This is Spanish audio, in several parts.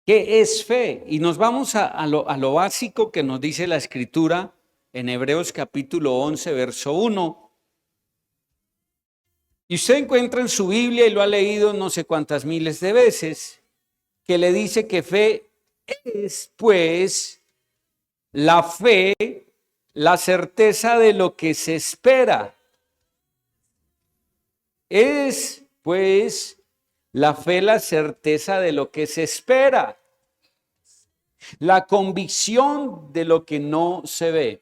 ¿Qué es fe? Y nos vamos a lo básico que nos dice la Escritura en Hebreos capítulo 11, verso 1. Y usted encuentra en su Biblia, y lo ha leído no sé cuántas miles de veces, que le dice que fe es, pues, la fe, la certeza de lo que se espera. Es, pues, la fe, la certeza de lo que se espera. La convicción de lo que no se ve.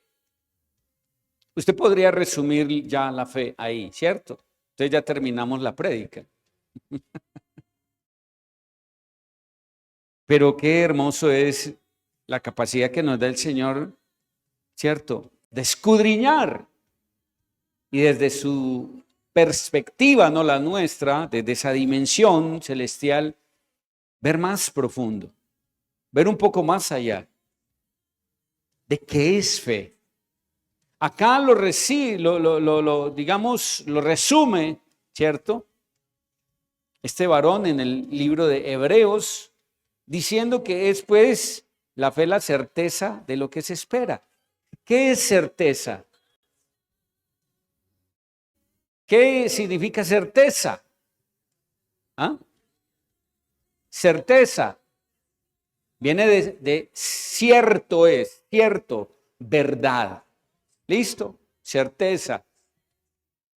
Usted podría resumir ya la fe ahí, ¿cierto? Entonces ya terminamos la prédica. Pero qué hermoso es la capacidad que nos da el Señor, ¿cierto? De escudriñar. Y desde su perspectiva, no la nuestra, desde esa dimensión celestial, ver más profundo, ver un poco más allá de qué es fe. Acá digamos, lo resume, ¿cierto? Este varón en el libro de Hebreos, diciendo que es pues la fe, la certeza de lo que se espera. ¿Qué es certeza? ¿Qué significa certeza? ¿Ah? Certeza viene de cierto, es cierto, verdad. ¿Listo? Certeza.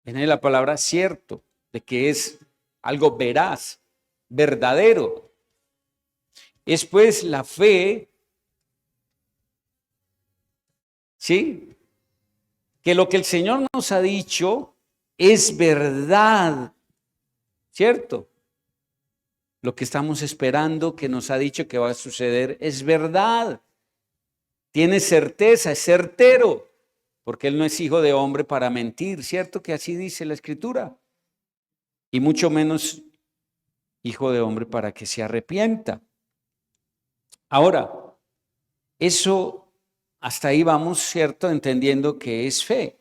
Viene de la palabra cierto, de que es algo veraz, verdadero. Es pues la fe, ¿sí? Que lo que el Señor nos ha dicho es verdad, ¿cierto? Lo que estamos esperando, que nos ha dicho que va a suceder, es verdad. Tiene certeza, es certero, porque Él no es hijo de hombre para mentir, ¿cierto? Que así dice la Escritura. Y mucho menos hijo de hombre para que se arrepienta. Ahora, eso hasta ahí vamos, ¿cierto? Entendiendo que es fe.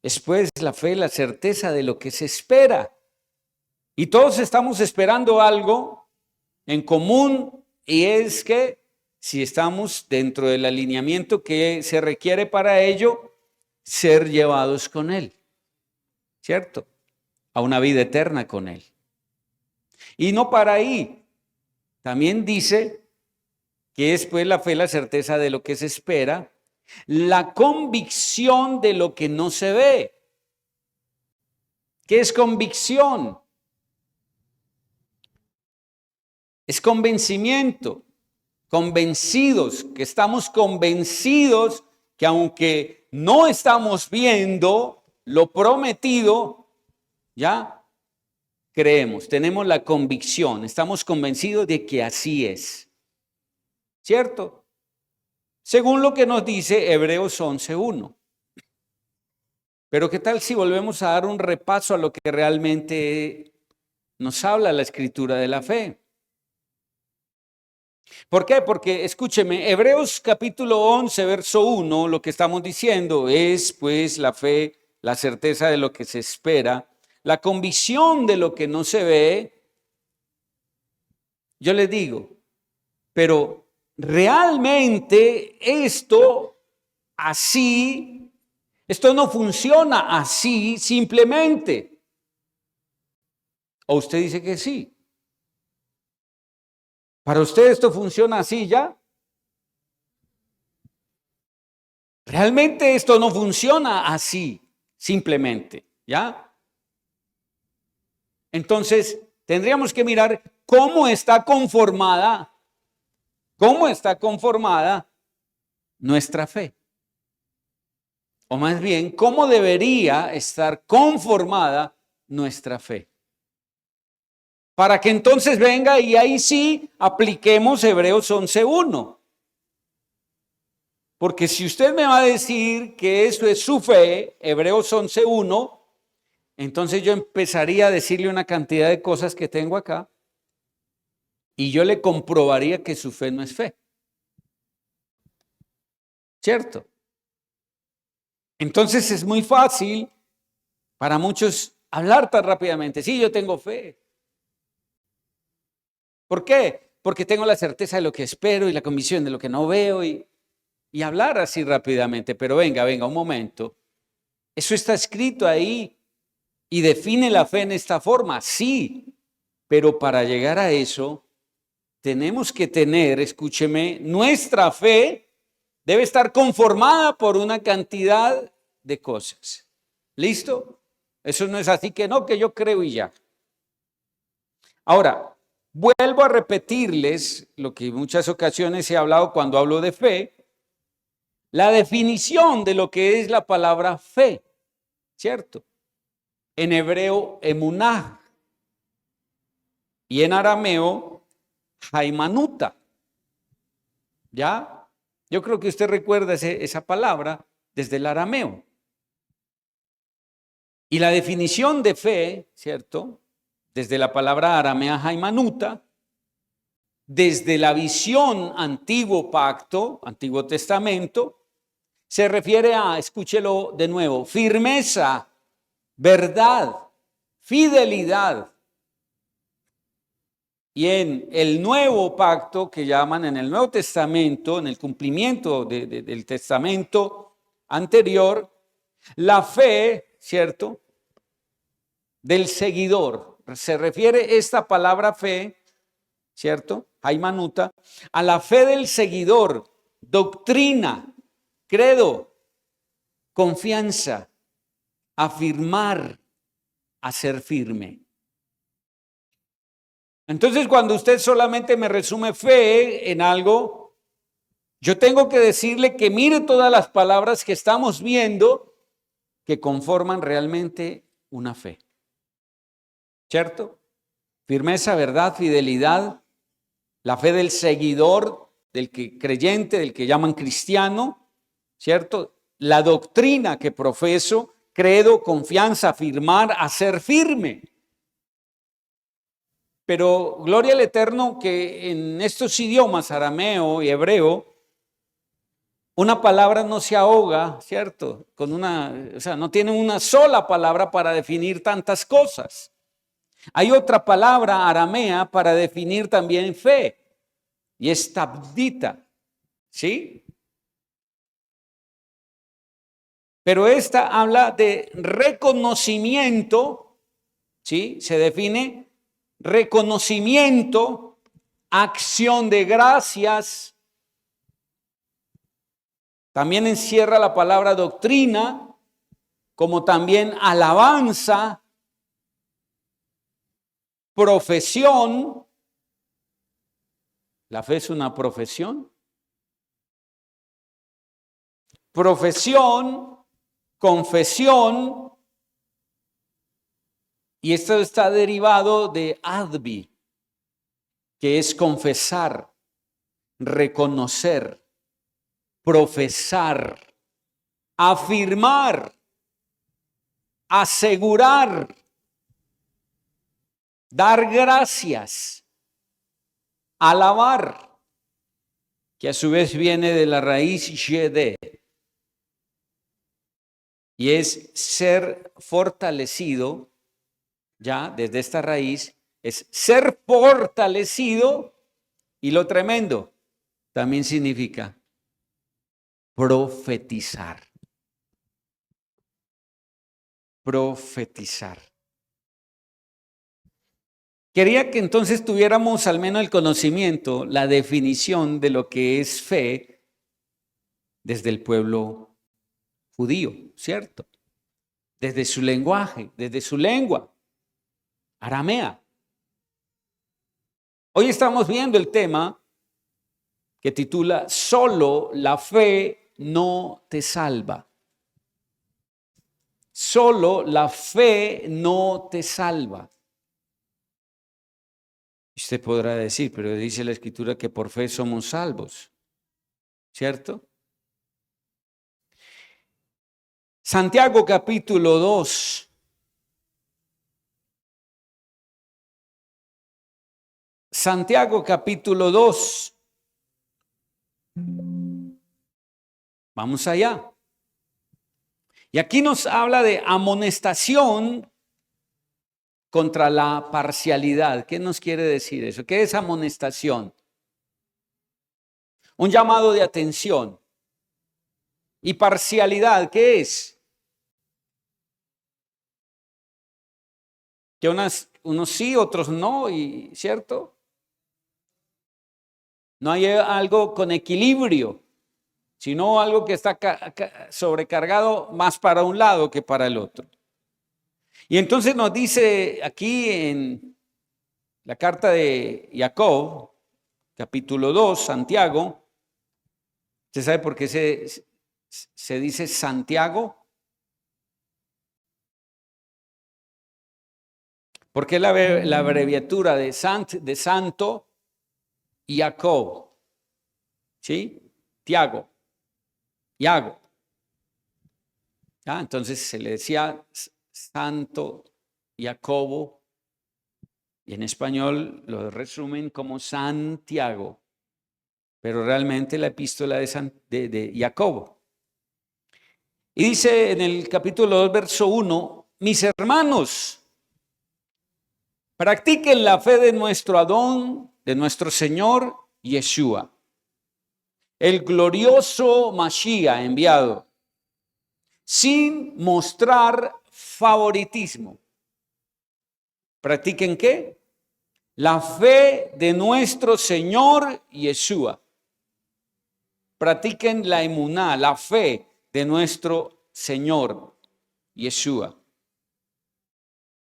Es pues la fe, la certeza de lo que se espera. Y todos estamos esperando algo en común, y es que si estamos dentro del alineamiento que se requiere para ello, ser llevados con Él, ¿cierto? A una vida eterna con Él. Y no para ahí. También dice que es pues la fe, la certeza de lo que se espera, la convicción de lo que no se ve. ¿Qué es convicción? Es convencimiento, convencidos, que estamos convencidos que aunque no estamos viendo lo prometido, ya creemos, tenemos la convicción, estamos convencidos de que así es. ¿Cierto? Según lo que nos dice Hebreos 11:1. Pero ¿qué tal si volvemos a dar un repaso a lo que realmente nos habla la Escritura de la fe? ¿Por qué? Porque, escúcheme, Hebreos capítulo 11, verso 1, lo que estamos diciendo es, pues, la fe, la certeza de lo que se espera, la convicción de lo que no se ve. Yo les digo, pero realmente esto no funciona así simplemente. ¿O usted dice que sí? ¿Para usted esto funciona así ya? Realmente esto no funciona así, simplemente, ¿ya? Entonces, tendríamos que mirar cómo está conformada nuestra fe. O más bien, cómo debería estar conformada nuestra fe. Para que entonces venga y ahí sí apliquemos Hebreos 11:1. Porque si usted me va a decir que eso es su fe, Hebreos 11:1, entonces yo empezaría a decirle una cantidad de cosas que tengo acá y yo le comprobaría que su fe no es fe. ¿Cierto? Entonces es muy fácil para muchos hablar tan rápidamente. Sí, yo tengo fe. ¿Por qué? porque tengo la certeza de lo que espero y la convicción de lo que no veo y hablar así rápidamente. Pero venga, un momento. Eso está escrito ahí y define la fe en esta forma, sí, pero para llegar a eso tenemos que tener, escúcheme, nuestra fe debe estar conformada por una cantidad de cosas. ¿Listo? Eso no es así que no, que yo creo y ya. Ahora, vuelvo a repetirles lo que en muchas ocasiones he hablado cuando hablo de fe, la definición de lo que es la palabra fe, ¿cierto? En hebreo, emuná, y en arameo, haimanuta. ¿Ya? Yo creo que usted recuerda esa palabra desde el arameo. Y la definición de fe, ¿cierto? Desde la palabra aramea haimanuta, desde la visión antiguo pacto, antiguo testamento, se refiere a, escúchelo de nuevo, firmeza, verdad, fidelidad. Y en el nuevo pacto que llaman en el Nuevo Testamento, en el cumplimiento del testamento anterior, la fe, ¿cierto?, del seguidor. Se refiere esta palabra fe, ¿cierto?, haimanuta, a la fe del seguidor, doctrina, credo, confianza, afirmar, hacer firme. Entonces, cuando usted solamente me resume fe en algo, yo tengo que decirle que mire todas las palabras que estamos viendo que conforman realmente una fe. ¿Cierto? Firmeza, verdad, fidelidad, la fe del seguidor, del que creyente, del que llaman cristiano, ¿cierto? La doctrina que profeso, credo, confianza, afirmar, hacer firme. Pero gloria al Eterno que en estos idiomas, arameo y hebreo, una palabra no se ahoga, ¿cierto? No tiene una sola palabra para definir tantas cosas. Hay otra palabra aramea para definir también fe, y es tabdita, ¿sí? Pero esta habla de reconocimiento, ¿sí? Se define reconocimiento, acción de gracias. También encierra la palabra doctrina, como también alabanza, profesión. ¿La fe es una profesión? Profesión, confesión, y esto está derivado de adbi, que es confesar, reconocer, profesar, afirmar, asegurar, dar gracias, alabar, que a su vez viene de la raíz yedé, y es ser fortalecido, ya desde esta raíz, es ser fortalecido, y lo tremendo también significa profetizar. Profetizar. Quería que entonces tuviéramos al menos el conocimiento, la definición de lo que es fe desde el pueblo judío, ¿cierto? Desde su lenguaje, desde su lengua, aramea. Hoy estamos viendo el tema que titula Solo la fe no te salva. Solo la fe no te salva. Usted podrá decir, pero dice la Escritura que por fe somos salvos, ¿cierto? Santiago capítulo 2. Santiago capítulo 2. Vamos allá. Y aquí nos habla de amonestación contra la parcialidad. ¿Qué nos quiere decir eso? ¿Qué es amonestación? Un llamado de atención. ¿Y parcialidad qué es? Que unos sí, otros no, y ¿cierto? No hay algo con equilibrio, sino algo que está sobrecargado más para un lado que para el otro. Y entonces nos dice aquí en la carta de Jacob, capítulo 2, Santiago. ¿Usted sabe por qué se dice Santiago? Porque es la abreviatura de santo y Jacob. ¿Sí? Tiago. Iago. Entonces se le decía Santo Jacobo, y en español lo resumen como Santiago, pero realmente la epístola de Jacobo. Y dice en el capítulo 2, verso 1, mis hermanos, practiquen la fe de nuestro Adón, de nuestro Señor Yeshua, el glorioso Mashiach enviado, sin mostrar favoritismo. ¿Practiquen qué? La fe de nuestro Señor Yeshua. Practiquen la emuná, la fe de nuestro Señor Yeshua.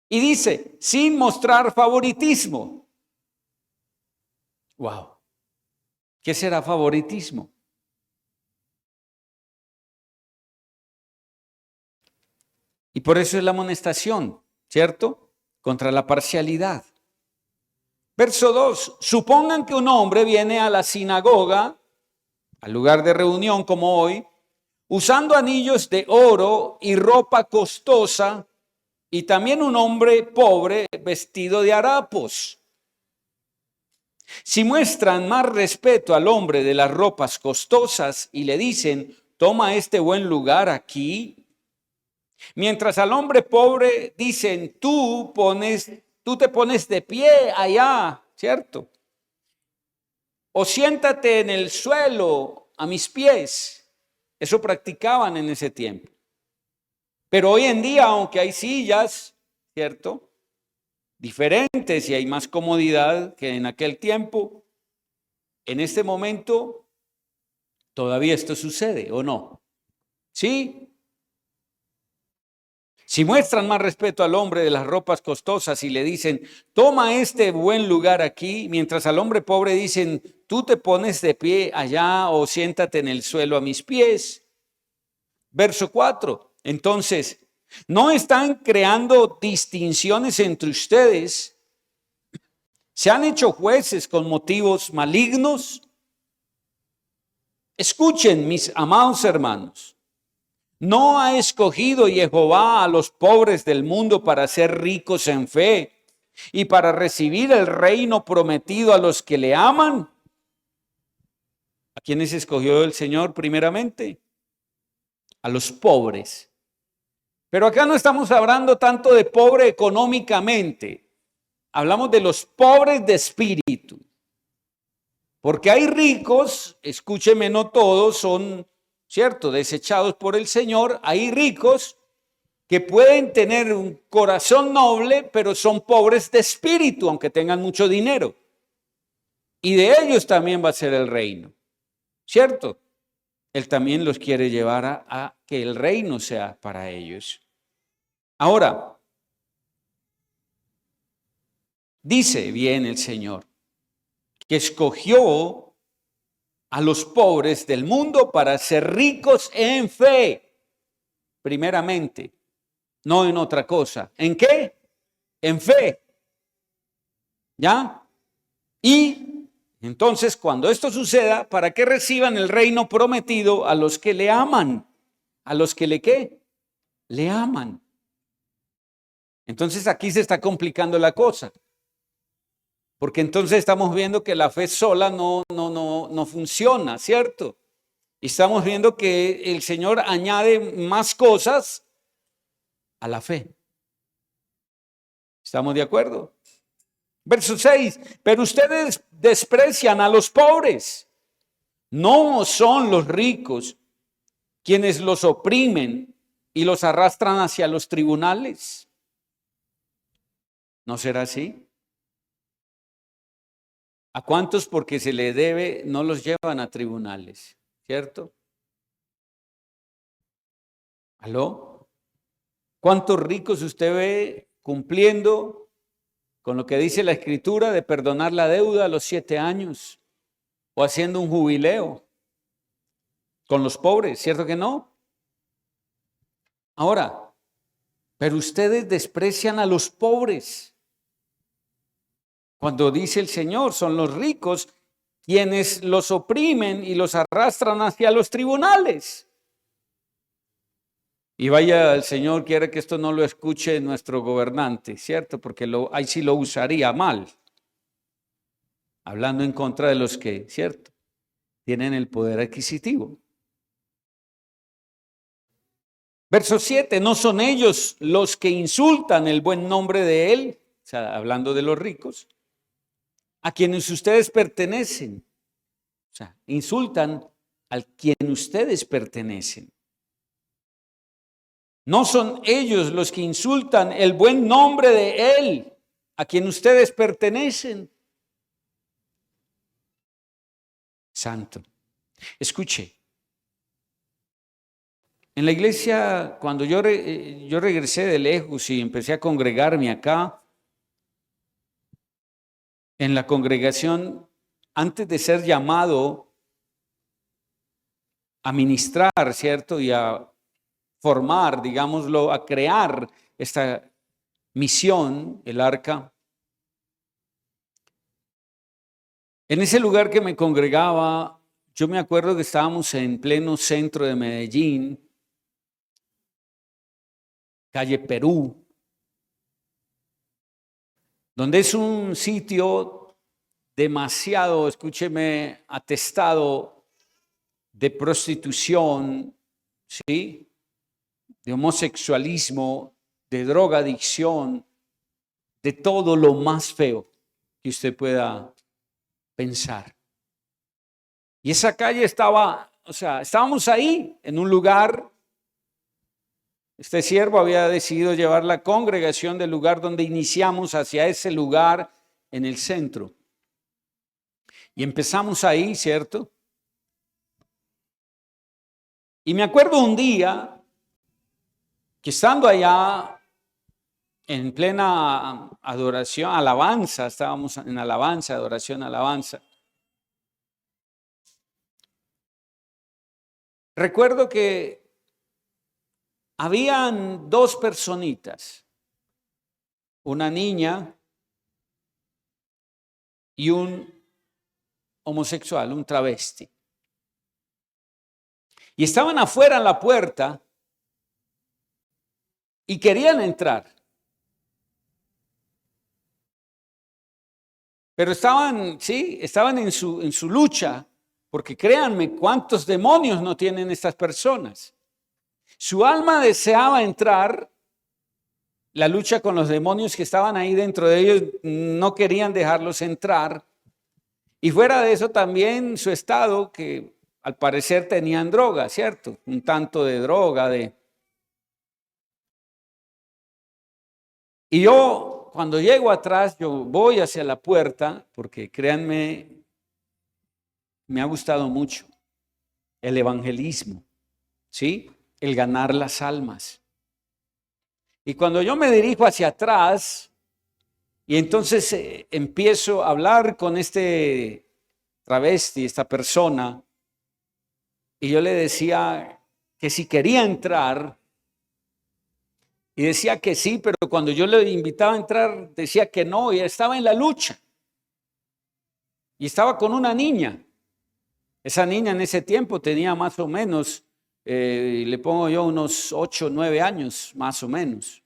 Y dice, sin mostrar favoritismo. Wow. ¿Qué será favoritismo? Y por eso es la amonestación, ¿cierto? Contra la parcialidad. Verso 2. Supongan que un hombre viene a la sinagoga, al lugar de reunión como hoy, usando anillos de oro y ropa costosa, y también un hombre pobre vestido de harapos. Si muestran más respeto al hombre de las ropas costosas y le dicen, toma este buen lugar aquí, mientras al hombre pobre dicen, tú te pones de pie allá, ¿cierto? O siéntate en el suelo a mis pies. Eso practicaban en ese tiempo. Pero hoy en día, aunque hay sillas, ¿cierto?, diferentes y hay más comodidad que en aquel tiempo, en este momento todavía esto sucede, ¿o no? Sí. Si muestran más respeto al hombre de las ropas costosas y le dicen, toma este buen lugar aquí, mientras al hombre pobre dicen, tú te pones de pie allá o siéntate en el suelo a mis pies. Verso 4. Entonces, ¿no están creando distinciones entre ustedes? ¿Se han hecho jueces con motivos malignos? Escuchen, mis amados hermanos. ¿No ha escogido Jehová a los pobres del mundo para ser ricos en fe y para recibir el reino prometido a los que le aman? ¿A quiénes escogió el Señor primeramente? A los pobres. Pero acá no estamos hablando tanto de pobre económicamente. Hablamos de los pobres de espíritu. Porque hay ricos, escúcheme, no todos son, ¿cierto?, desechados por el Señor. Hay ricos que pueden tener un corazón noble, pero son pobres de espíritu, aunque tengan mucho dinero. Y de ellos también va a ser el reino, ¿cierto? Él también los quiere llevar a que el reino sea para ellos. Ahora, dice bien el Señor, que escogió a los pobres del mundo para ser ricos en fe, primeramente, no en otra cosa. ¿En qué? En fe. ¿Ya? Y entonces, cuando esto suceda, para que reciban el reino prometido a los que le aman. ¿A los que le qué? Le aman. Entonces aquí se está complicando la cosa. Porque entonces estamos viendo que la fe sola no funciona, ¿cierto? Y estamos viendo que el Señor añade más cosas a la fe. ¿Estamos de acuerdo? Verso 6, pero ustedes desprecian a los pobres. No son los ricos quienes los oprimen y los arrastran hacia los tribunales. ¿No será así? ¿A cuántos porque se le debe no los llevan a tribunales? ¿Cierto? ¿Aló? ¿Cuántos ricos usted ve cumpliendo con lo que dice la Escritura de perdonar la deuda a los 7 años o haciendo un jubileo con los pobres? ¿Cierto que no? Ahora, pero ustedes desprecian a los pobres. Cuando dice el Señor, son los ricos quienes los oprimen y los arrastran hacia los tribunales. Y vaya, el Señor quiere que esto no lo escuche nuestro gobernante, ¿cierto? Porque ahí sí lo usaría mal. Hablando en contra de los que, ¿cierto?, tienen el poder adquisitivo. Verso 7, no son ellos los que insultan el buen nombre de Él, o sea, hablando de los ricos, a quienes ustedes pertenecen. O sea, insultan al quien ustedes pertenecen. No son ellos los que insultan el buen nombre de Él, a quien ustedes pertenecen. Santo. Escuche. En la iglesia, cuando yo regresé de lejos y empecé a congregarme acá, en la congregación, antes de ser llamado a ministrar, ¿cierto? Y a formar, digámoslo, a crear esta misión, el arca. En ese lugar que me congregaba, yo me acuerdo que estábamos en pleno centro de Medellín, calle Perú, donde es un sitio demasiado, escúcheme, atestado de prostitución, ¿sí?, de homosexualismo, de drogadicción, de todo lo más feo que usted pueda pensar. Y esa calle estaba, o sea, estábamos ahí en un lugar. Este siervo había decidido llevar la congregación del lugar donde iniciamos hacia ese lugar en el centro. Y empezamos ahí, ¿cierto? Y me acuerdo un día que estando allá en plena adoración, alabanza, estábamos en alabanza, adoración, alabanza. Recuerdo que habían 2 personitas, una niña y un homosexual, un travesti. Y estaban afuera en la puerta y querían entrar. Pero estaban en su lucha, porque créanme, ¿cuántos demonios no tienen estas personas? Su alma deseaba entrar, la lucha con los demonios que estaban ahí dentro de ellos no querían dejarlos entrar. Y fuera de eso también su estado, que al parecer tenían droga, ¿cierto? Un tanto de droga, Y yo, cuando llego atrás, yo voy hacia la puerta, porque créanme, me ha gustado mucho el evangelismo, ¿sí? El ganar las almas. Y cuando yo me dirijo hacia atrás, y entonces empiezo a hablar con este travesti, esta persona, y yo le decía que si quería entrar, y decía que sí, pero cuando yo le invitaba a entrar, decía que no, y estaba en la lucha. Y estaba con una niña. Esa niña en ese tiempo tenía más o menos, le pongo yo unos 8 o 9 años, más o menos.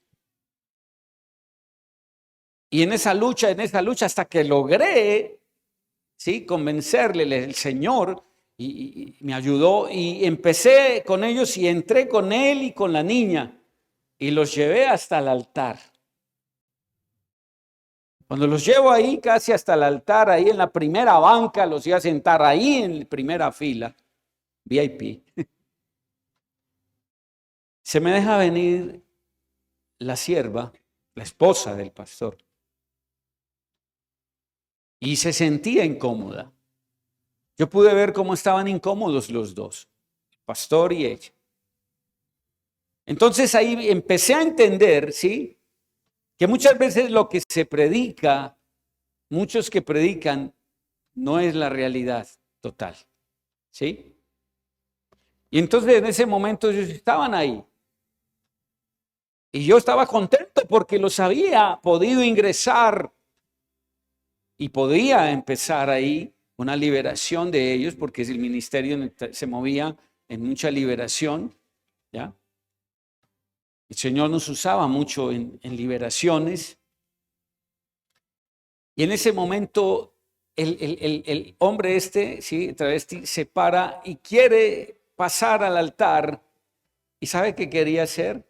Y en esa lucha, hasta que logré, ¿sí?, convencerle el Señor, y me ayudó, y empecé con ellos y entré con él y con la niña, y los llevé hasta el altar. Cuando los llevo ahí casi hasta el altar, ahí en la primera banca, los iba a sentar ahí en la primera fila, VIP. Se me deja venir la sierva, la esposa del pastor, y se sentía incómoda. Yo pude ver cómo estaban incómodos los dos, el pastor y ella. Entonces ahí empecé a entender, ¿sí?, que muchas veces lo que se predica, muchos que predican, no es la realidad total, ¿sí? Y entonces en ese momento ellos estaban ahí. Y yo estaba contento porque los había podido ingresar y podía empezar ahí una liberación de ellos, porque el ministerio se movía en mucha liberación, ¿ya? El Señor nos usaba mucho en liberaciones. Y en ese momento el hombre sí, travesti, se para y quiere pasar al altar. ¿Y sabe qué quería hacer?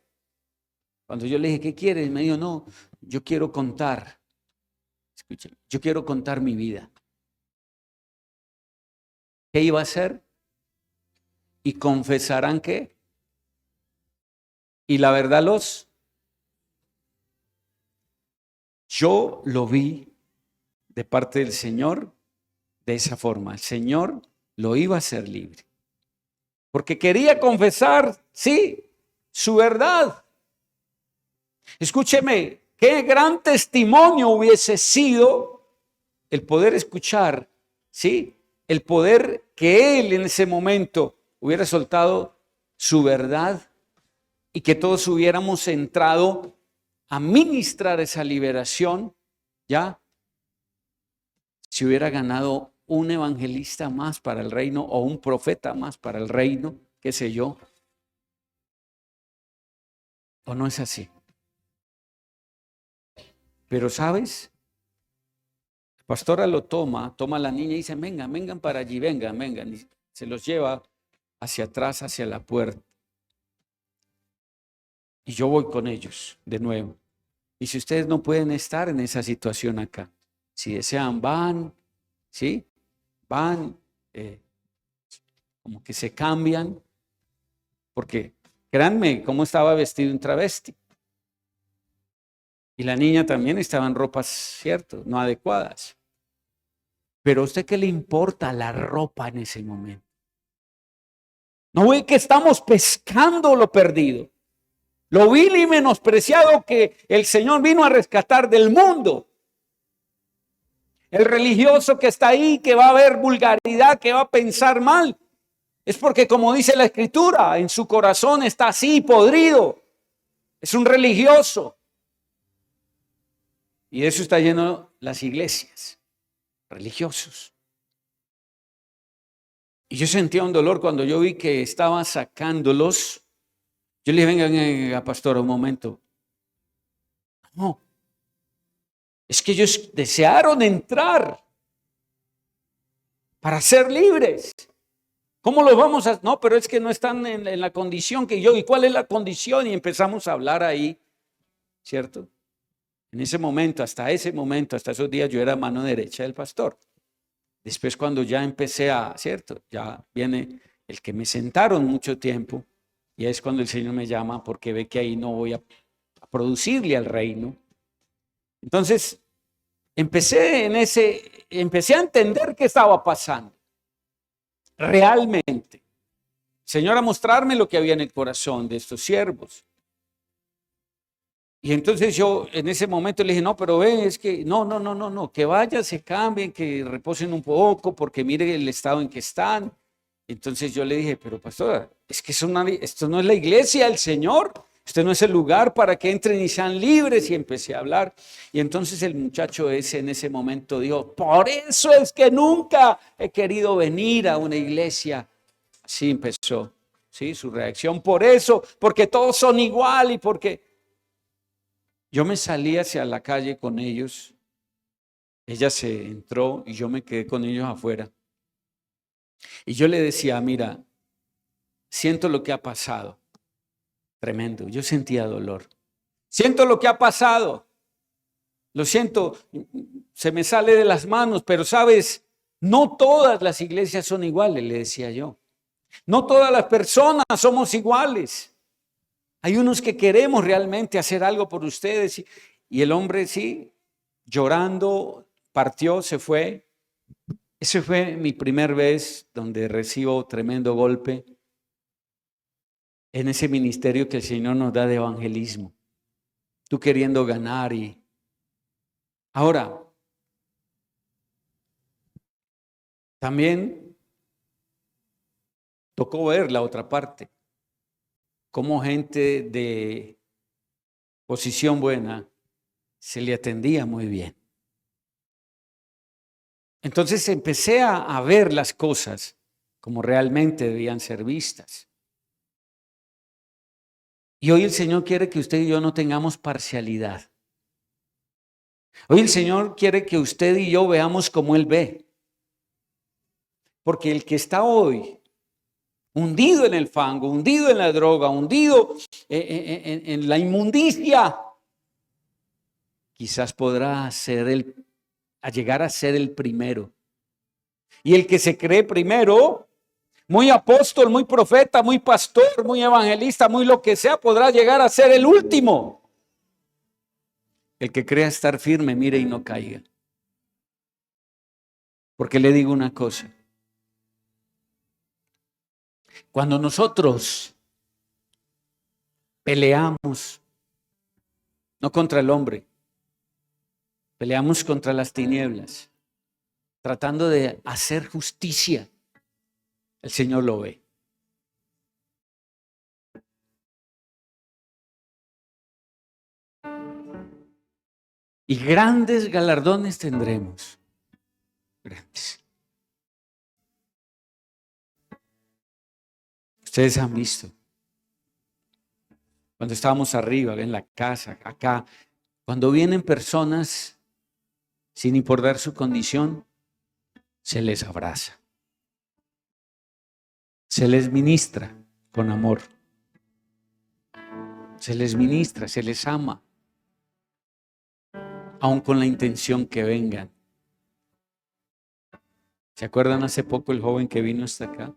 Cuando yo le dije, ¿qué quieres? Me dijo, no, yo quiero contar. Escuchen, yo quiero contar mi vida. ¿Qué iba a hacer? Y confesarán que. Y la verdad yo lo vi de parte del Señor de esa forma. El Señor lo iba a hacer libre. Porque quería confesar, sí, su verdad. Escúcheme, qué gran testimonio hubiese sido el poder escuchar, sí, el poder que él en ese momento hubiera soltado su verdad y que todos hubiéramos entrado a ministrar esa liberación, ¿ya? Se hubiera ganado un evangelista más para el reino o un profeta más para el reino, qué sé yo. ¿O no es así? Pero ¿sabes? La pastora lo toma a la niña y dice, vengan para allí, vengan. Y se los lleva hacia atrás, hacia la puerta. Y yo voy con ellos de nuevo. Y si ustedes no pueden estar en esa situación acá, si desean, van, ¿sí? Van, como que se cambian, porque créanme cómo estaba vestido un travesti. Y la niña también estaba en ropas, cierto, no adecuadas. Pero ¿a usted qué le importa la ropa en ese momento? ¿No ve que estamos pescando lo perdido? Lo vil y menospreciado que el Señor vino a rescatar del mundo. El religioso que está ahí, que va a ver vulgaridad, que va a pensar mal, es porque, como dice la Escritura, en su corazón está así, podrido. Es un religioso. Y de eso está lleno las iglesias, religiosos. Y yo sentía un dolor cuando yo vi que estaba sacándolos. Yo le dije, venga, pastor, un momento. No, es que ellos desearon entrar para ser libres. ¿Cómo los vamos a...? No, pero es que no están en la condición que yo. ¿Y cuál es la condición? Y empezamos a hablar ahí, ¿cierto? En ese momento, hasta esos días, yo era mano derecha del pastor. Después, cuando ya empecé ¿cierto? Ya viene el que me sentaron mucho tiempo, y es cuando el Señor me llama porque ve que ahí no voy a producirle al reino. Entonces, empecé a entender qué estaba pasando. Realmente. Señor, a mostrarme lo que había en el corazón de estos siervos. Y entonces yo en ese momento le dije, no, pero es que no, que vayan, se cambien, que reposen un poco, porque mire el estado en que están. Entonces yo le dije, pero pastora, es que esto no es la iglesia del Señor, este no es el lugar para que entren y sean libres. Y empecé a hablar. Y entonces el muchacho en ese momento dijo, por eso es que nunca he querido venir a una iglesia. Así empezó, ¿sí? Su reacción, por eso, porque todos son igual y porque... Yo me salí hacia la calle con ellos, ella se entró y yo me quedé con ellos afuera. Y yo le decía, mira, siento lo que ha pasado, tremendo, yo sentía dolor. Siento lo que ha pasado, Lo siento, se me sale de las manos, pero sabes, no todas las iglesias son iguales, le decía yo. No todas las personas somos iguales. Hay unos que queremos realmente hacer algo por ustedes y el hombre sí, llorando, partió, se fue. Ese fue mi primer vez donde recibo tremendo golpe en ese ministerio que el Señor nos da de evangelismo. Tú queriendo ganar y ahora también tocó ver la otra parte, cómo gente de posición buena se le atendía muy bien. Entonces empecé a ver las cosas como realmente debían ser vistas. Y hoy el Señor quiere que usted y yo no tengamos parcialidad. Hoy el Señor quiere que usted y yo veamos como Él ve. Porque el que está hoy hundido en el fango, hundido en la droga, hundido en la inmundicia, quizás podrá llegar a ser el primero. Y el que se cree primero, muy apóstol, muy profeta, muy pastor, muy evangelista, muy lo que sea, podrá llegar a ser el último. El que crea estar firme, mire y no caiga. Porque le digo una cosa. Cuando nosotros peleamos, no contra el hombre, peleamos contra las tinieblas, tratando de hacer justicia, el Señor lo ve. Y grandes galardones tendremos. Grandes. Ustedes han visto. Cuando estábamos arriba, en la casa, acá, cuando vienen personas, sin importar su condición, se les abraza. Se les ministra con amor. Se les ministra, se les ama. Aun con la intención que vengan. ¿Se acuerdan hace poco el joven que vino hasta acá?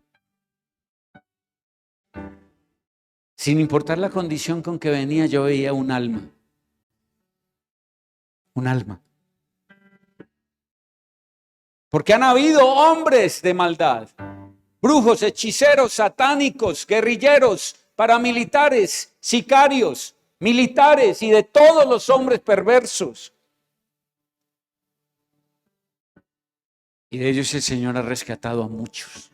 Sin importar la condición con que venía, yo veía un alma. Un alma. Porque han habido hombres de maldad, brujos, hechiceros, satánicos, guerrilleros, paramilitares, sicarios, militares y de todos los hombres perversos. Y de ellos el Señor ha rescatado a muchos.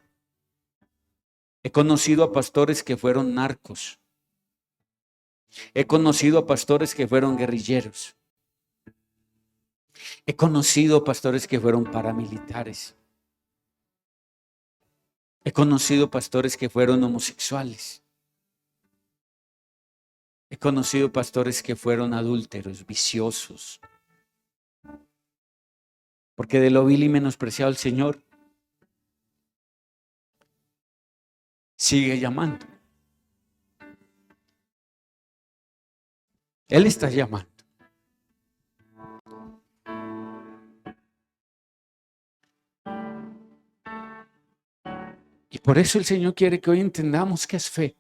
He conocido a pastores que fueron narcos. He conocido a pastores que fueron guerrilleros. He conocido pastores que fueron paramilitares. He conocido pastores que fueron homosexuales. He conocido pastores que fueron adúlteros, viciosos. Porque de lo vil y menospreciado el Señor sigue llamando. Él está llamando. Y por eso el Señor quiere que hoy entendamos qué es fe.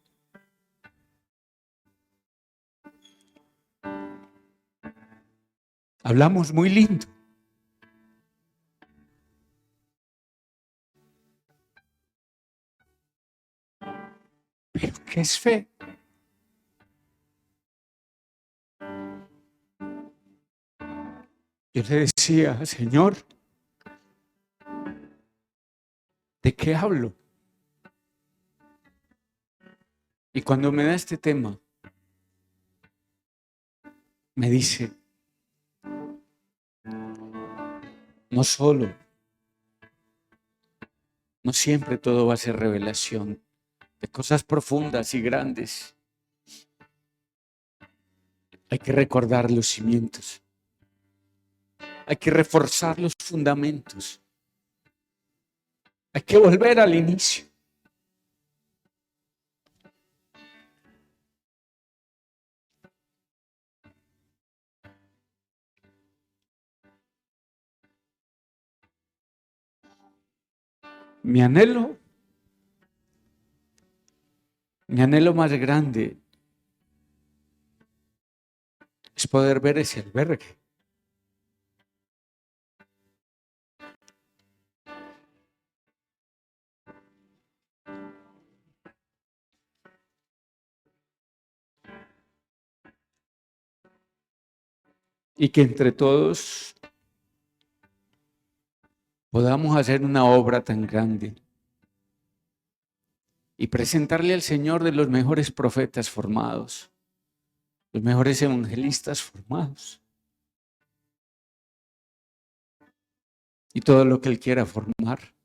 Hablamos muy lindo. Pero ¿qué es fe? Yo le decía, Señor, ¿de qué hablo? Y cuando me da este tema, me dice, no siempre todo va a ser revelación de cosas profundas y grandes. Hay que recordar los cimientos. Hay que reforzar los fundamentos. Hay que volver al inicio. Mi anhelo más grande es poder ver ese albergue. Y que entre todos podamos hacer una obra tan grande y presentarle al Señor de los mejores profetas formados, los mejores evangelistas formados, y todo lo que Él quiera formar,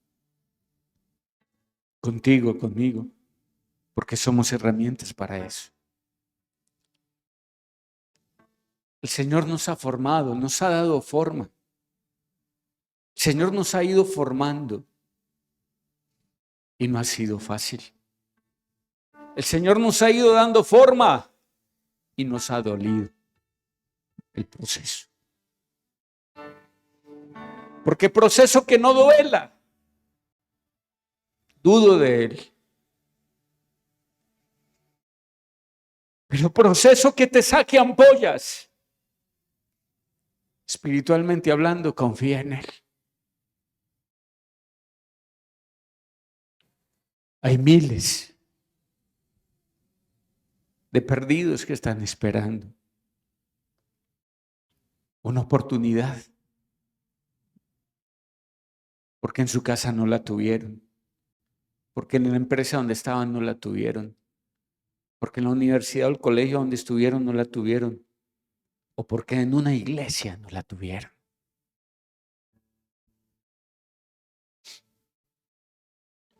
contigo, conmigo, porque somos herramientas para eso. El Señor nos ha formado, nos ha dado forma. El Señor nos ha ido formando y no ha sido fácil. El Señor nos ha ido dando forma y nos ha dolido el proceso. Porque proceso que no duela, dudo de él. Pero proceso que te saque ampollas, espiritualmente hablando, confía en él. Hay miles de perdidos que están esperando una oportunidad, porque en su casa no la tuvieron, porque en la empresa donde estaban no la tuvieron, porque en la universidad o el colegio donde estuvieron no la tuvieron, o porque en una iglesia no la tuvieron.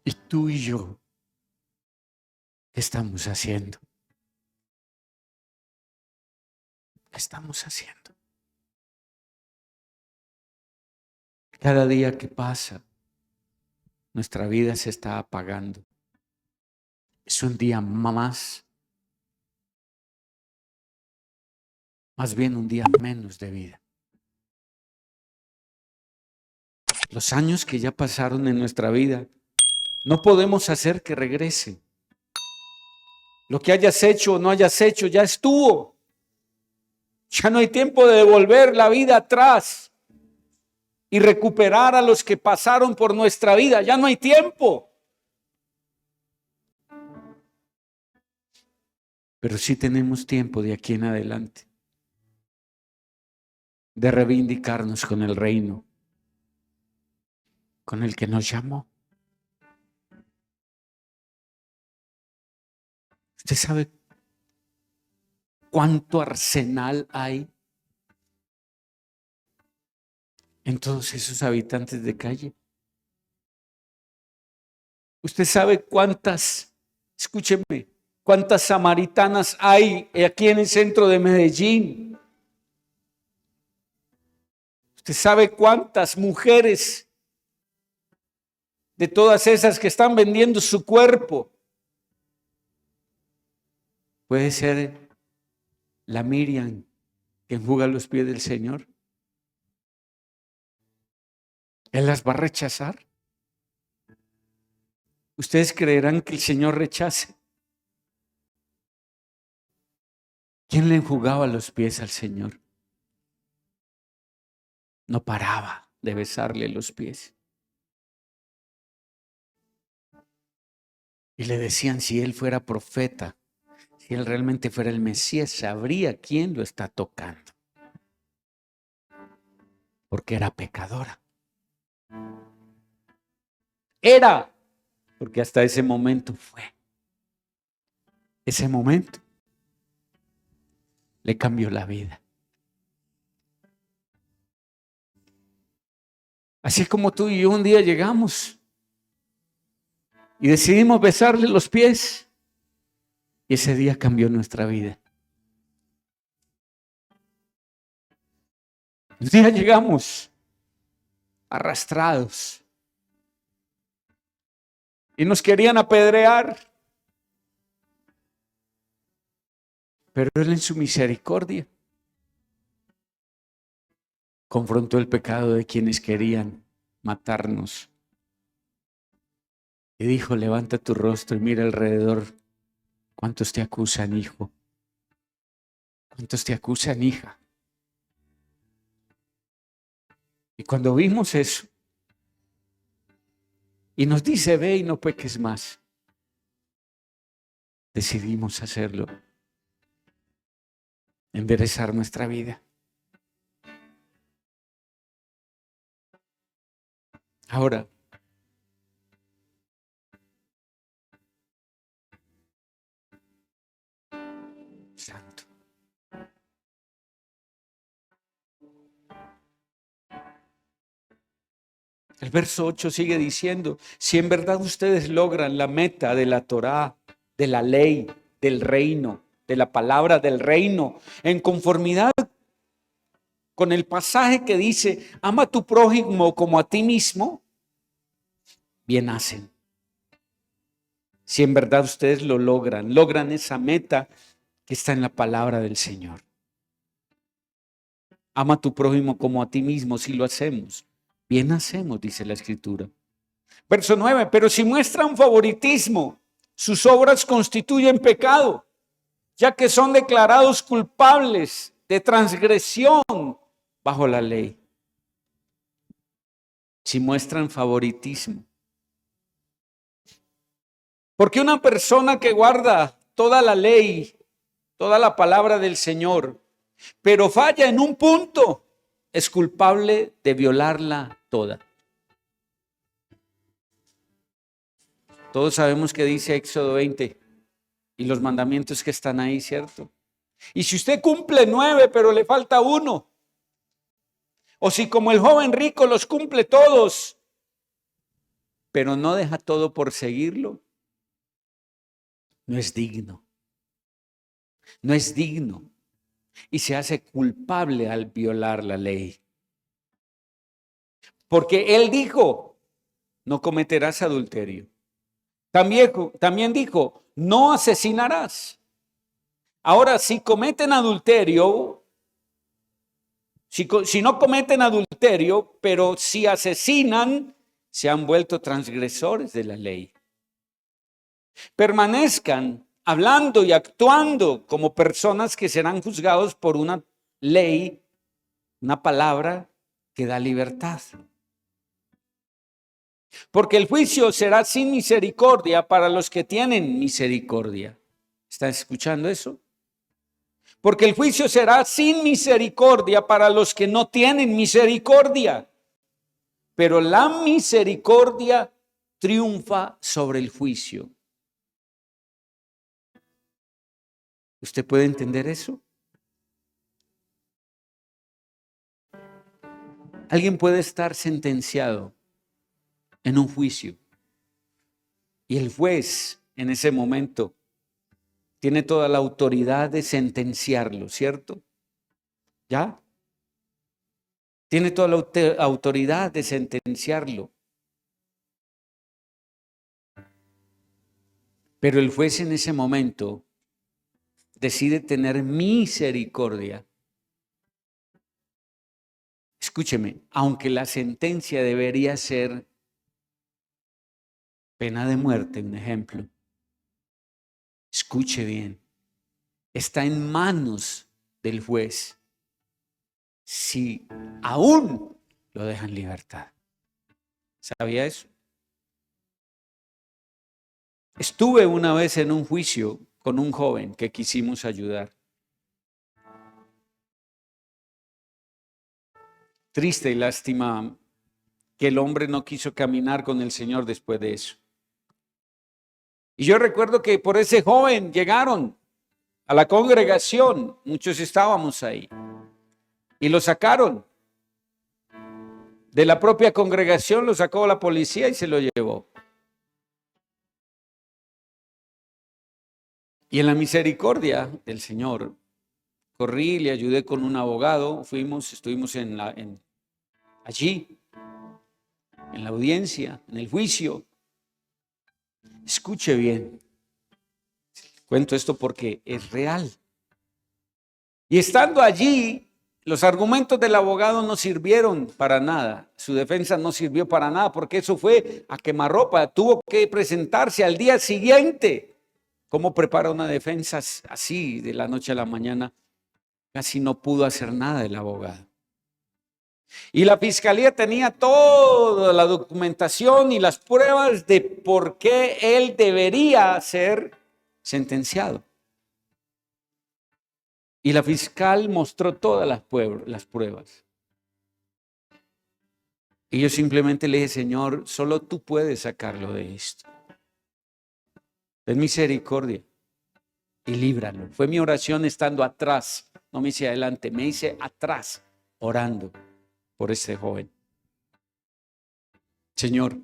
Y tú y yo, ¿qué estamos haciendo? ¿Qué estamos haciendo? Cada día que pasa, nuestra vida se está apagando. Es un día más bien un día menos de vida. Los años que ya pasaron en nuestra vida, no podemos hacer que regrese. Lo que hayas hecho o no hayas hecho ya estuvo. Ya no hay tiempo de devolver la vida atrás y recuperar a los que pasaron por nuestra vida. Ya no hay tiempo. Pero sí tenemos tiempo de aquí en adelante de reivindicarnos con el reino, con el que nos llamó. ¿Usted sabe cuánto arsenal hay en todos esos habitantes de calle? ¿Usted sabe escúcheme, cuántas samaritanas hay aquí en el centro de Medellín? ¿Usted sabe cuántas mujeres de todas esas que están vendiendo su cuerpo? Puede ser la Miriam que enjuga los pies del Señor. Él las va a rechazar. ¿Ustedes creerán que el Señor rechace? ¿Quién le enjugaba los pies al Señor? No paraba de besarle los pies. Y le decían, si él fuera profeta, si él realmente fuera el Mesías, sabría quién lo está tocando. Porque era pecadora. Era, porque hasta ese momento fue. Ese momento le cambió la vida. Así como tú y yo un día llegamos y decidimos besarle los pies, y ese día cambió nuestra vida. Un día llegamos arrastrados y nos querían apedrear, pero Él en su misericordia confrontó el pecado de quienes querían matarnos y dijo, levanta tu rostro y mira alrededor. ¿Cuántos te acusan, hijo? ¿Cuántos te acusan, hija? Y cuando vimos eso, y nos dice, ve y no peques más, decidimos hacerlo, enderezar nuestra vida. Ahora, santo. El verso 8 sigue diciendo, si en verdad ustedes logran la meta de la Torá, de la ley, del reino, de la palabra del reino, en conformidad con el pasaje que dice, ama a tu prójimo como a ti mismo, bien hacen. Si en verdad ustedes lo logran esa meta que está en la palabra del Señor. Ama a tu prójimo como a ti mismo, si lo hacemos. Bien hacemos, dice la Escritura. Verso 9, pero si muestran favoritismo, sus obras constituyen pecado, ya que son declarados culpables de transgresión bajo la ley. Si muestran favoritismo. Porque una persona que guarda toda la ley, toda la palabra del Señor, pero falla en un punto, es culpable de violarla toda. Todos sabemos que dice Éxodo 20 y los mandamientos que están ahí, ¿cierto? Y si usted cumple 9, pero le falta uno, o si como el joven rico los cumple todos, pero no deja todo por seguirlo, no es digno. No es digno. Y se hace culpable al violar la ley. Porque él dijo, no cometerás adulterio. También dijo, no asesinarás. Ahora, si cometen adulterio, si no cometen adulterio, pero si asesinan, se han vuelto transgresores de la ley. Permanezcan hablando y actuando como personas que serán juzgados por una ley, una palabra que da libertad. Porque el juicio será sin misericordia para los que tienen misericordia. ¿Están escuchando eso? Porque el juicio será sin misericordia para los que no tienen misericordia. Pero la misericordia triunfa sobre el juicio. ¿Usted puede entender eso? Alguien puede estar sentenciado en un juicio y el juez en ese momento tiene toda la autoridad de sentenciarlo, ¿cierto? ¿Ya? Tiene toda la autoridad de sentenciarlo. Pero el juez en ese momento decide tener misericordia. Escúcheme, aunque la sentencia debería ser pena de muerte, un ejemplo. Escuche bien, está en manos del juez si aún lo dejan en libertad. ¿Sabía eso? Estuve una vez en un juicio con un joven que quisimos ayudar. Triste y lástima que el hombre no quiso caminar con el Señor después de eso. Y yo recuerdo que por ese joven llegaron a la congregación, muchos estábamos ahí, y lo sacaron. De la propia congregación lo sacó la policía y se lo llevó. Y en la misericordia del Señor, corrí, le ayudé con un abogado, estuvimos allí, en la audiencia, en el juicio. Escuche bien, cuento esto porque es real. Y estando allí, los argumentos del abogado no sirvieron para nada, su defensa no sirvió para nada, porque eso fue a quemarropa, tuvo que presentarse al día siguiente. ¿Cómo prepara una defensa así de la noche a la mañana? Casi no pudo hacer nada el abogado. Y la fiscalía tenía toda la documentación y las pruebas de por qué él debería ser sentenciado. Y la fiscal mostró todas las pruebas. Y yo simplemente le dije, Señor, solo tú puedes sacarlo de esto. Ten misericordia y líbralo. Fue mi oración estando atrás, no me hice adelante, me hice atrás orando por este joven. Señor,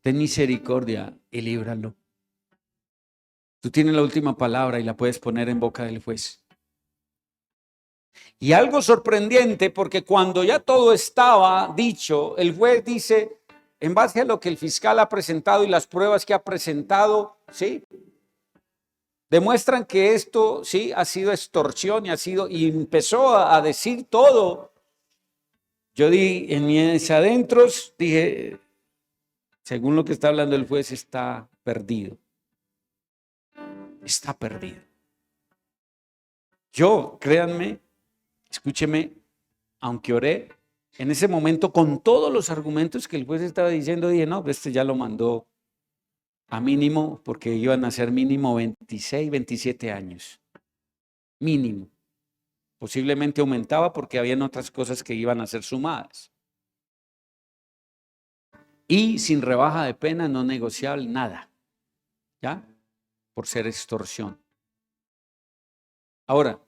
ten misericordia y líbralo. Tú tienes la última palabra y la puedes poner en boca del juez. Y algo sorprendente, porque cuando ya todo estaba dicho, el juez dice, en base a lo que el fiscal ha presentado y las pruebas que ha presentado, ¿sí?, demuestran que esto, sí, ha sido extorsión y empezó a decir todo. Yo di en mis adentros, dije, según lo que está hablando el juez, está perdido. Está perdido. Yo, créanme, escúcheme, aunque oré, en ese momento con todos los argumentos que el juez estaba diciendo, dije, no, este ya lo mandó a mínimo, porque iban a ser mínimo 26, 27 años. Mínimo. Posiblemente aumentaba porque habían otras cosas que iban a ser sumadas. Y sin rebaja de pena no negociable, nada. ¿Ya? Por ser extorsión. Ahora,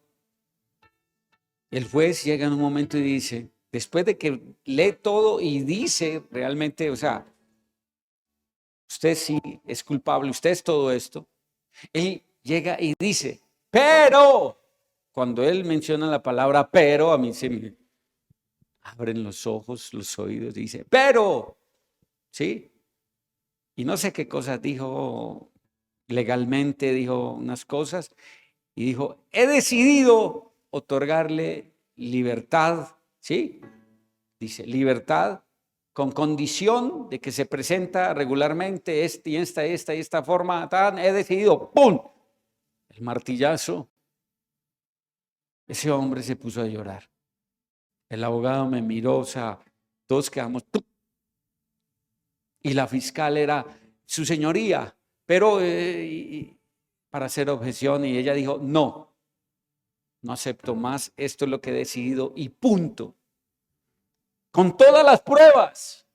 el juez llega en un momento y dice, después de que lee todo y dice realmente, o sea, usted sí es culpable, usted es todo esto, él llega y dice, pero, cuando él menciona la palabra pero, a mí se me abren los ojos, los oídos, y dice, pero, ¿sí? Y no sé qué cosas dijo legalmente, dijo unas cosas, y dijo, he decidido otorgarle libertad, ¿sí? Dice, libertad con condición de que se presenta regularmente esta forma, he decidido, ¡pum!, el martillazo. Ese hombre se puso a llorar. El abogado me miró, o sea, todos quedamos, ¡tup! Y la fiscal era, su señoría, pero para hacer objeción, y ella dijo, no acepto más, esto es lo que he decidido y punto. Con todas las pruebas.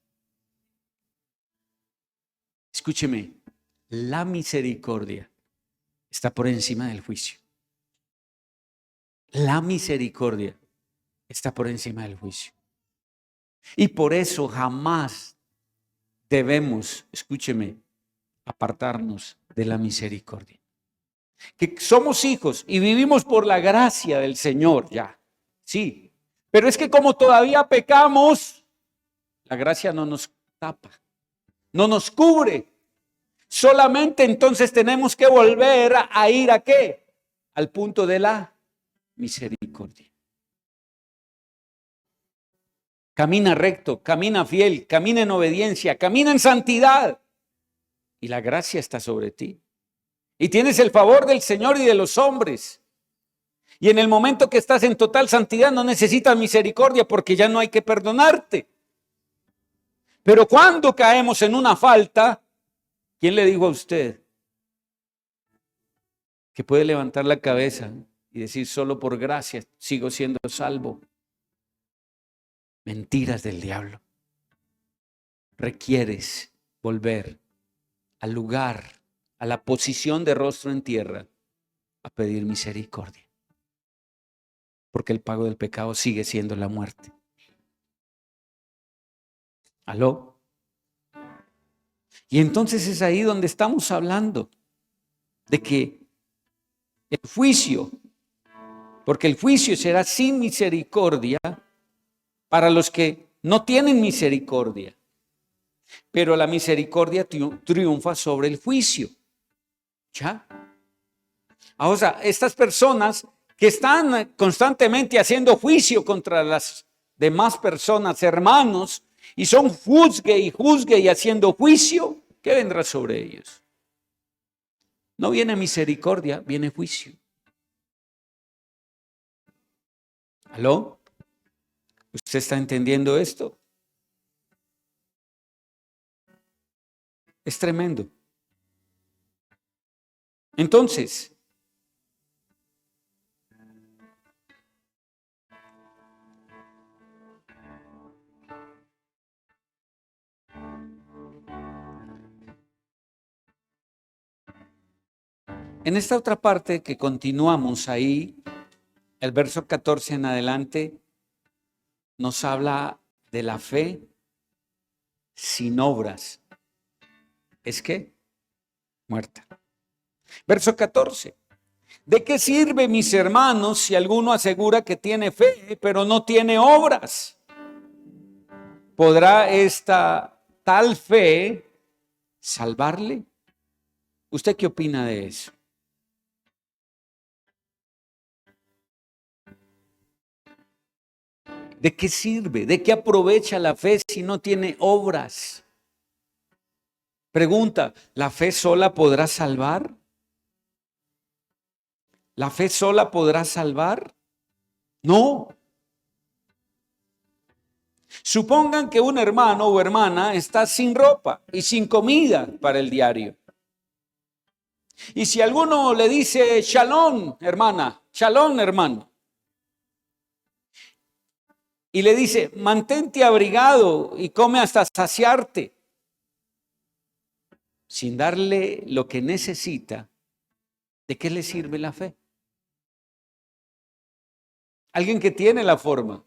Escúcheme, la misericordia está por encima del juicio. La misericordia está por encima del juicio. Y por eso jamás debemos, escúcheme, apartarnos de la misericordia. Que somos hijos y vivimos por la gracia del Señor, ya, sí. Pero es que como todavía pecamos, la gracia no nos tapa, no nos cubre. Solamente entonces tenemos que volver a ir ¿a qué? Al punto de la misericordia. Camina recto, camina fiel, camina en obediencia, camina en santidad. Y la gracia está sobre ti. Y tienes el favor del Señor y de los hombres. Y en el momento que estás en total santidad no necesitas misericordia porque ya no hay que perdonarte. Pero cuando caemos en una falta, ¿quién le dijo a usted que puede levantar la cabeza y decir solo por gracia sigo siendo salvo? Mentiras del diablo. Requieres volver al lugar, a la posición de rostro en tierra, a pedir misericordia. Porque el pago del pecado sigue siendo la muerte. ¿Aló? Y entonces es ahí donde estamos hablando de que el juicio, porque el juicio será sin misericordia para los que no tienen misericordia, pero la misericordia triunfa sobre el juicio. ¿Ya? Ahora, estas personas que están constantemente haciendo juicio contra las demás personas, hermanos, y son juzgue y haciendo juicio, ¿qué vendrá sobre ellos? No viene misericordia, viene juicio. ¿Aló? ¿Usted está entendiendo esto? Es tremendo. Entonces, en esta otra parte que continuamos ahí, el verso 14 en adelante, nos habla de la fe sin obras. ¿Es qué? Muerta. Verso 14. ¿De qué sirve, mis hermanos, si alguno asegura que tiene fe, pero no tiene obras? ¿Podrá esta tal fe salvarle? ¿Usted qué opina de eso? ¿De qué sirve? ¿De qué aprovecha la fe si no tiene obras? Pregunta, ¿la fe sola podrá salvar? ¿La fe sola podrá salvar? No. Supongan que un hermano o hermana está sin ropa y sin comida para el diario. Y si alguno le dice, shalom, hermana, shalom, hermano, y le dice, mantente abrigado y come hasta saciarte, sin darle lo que necesita, ¿de qué le sirve la fe? Alguien que tiene la forma,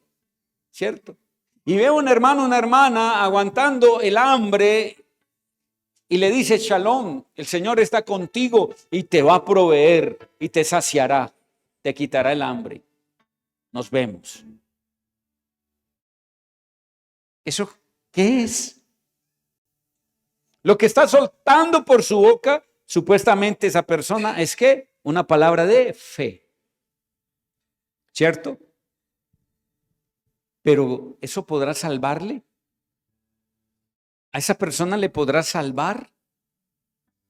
¿cierto? Y ve a un hermano, una hermana aguantando el hambre y le dice, shalom, el Señor está contigo y te va a proveer y te saciará, te quitará el hambre. Nos vemos. ¿Eso qué es? Lo que está soltando por su boca, supuestamente esa persona, es que una palabra de fe, ¿cierto? Pero ¿eso podrá salvarle? ¿A esa persona le podrá salvar?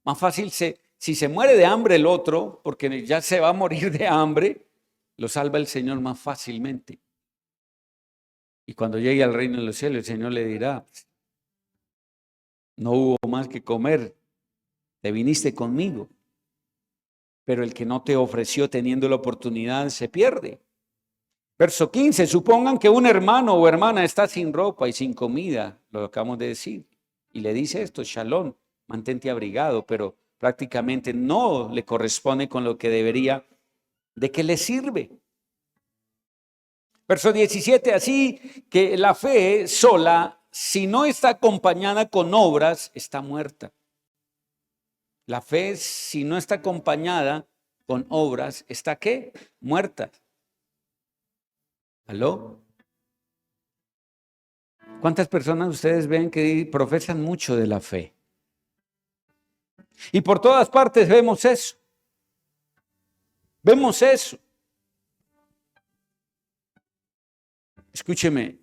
Más fácil, si se muere de hambre el otro, porque ya se va a morir de hambre, lo salva el Señor más fácilmente. Y cuando llegue al reino de los cielos, el Señor le dirá, no hubo más que comer, te viniste conmigo. Pero el que no te ofreció teniendo la oportunidad se pierde. Verso 15, supongan que un hermano o hermana está sin ropa y sin comida, lo acabamos de decir, y le dice esto, shalom, mantente abrigado, pero prácticamente no le corresponde con lo que debería. ¿De qué le sirve? Verso 17, así que la fe sola, si no está acompañada con obras, está muerta. La fe, si no está acompañada con obras, ¿está qué? Muerta. ¿Aló? ¿Cuántas personas ustedes ven que profesan mucho de la fe? Y por todas partes vemos eso. Vemos eso. Escúcheme,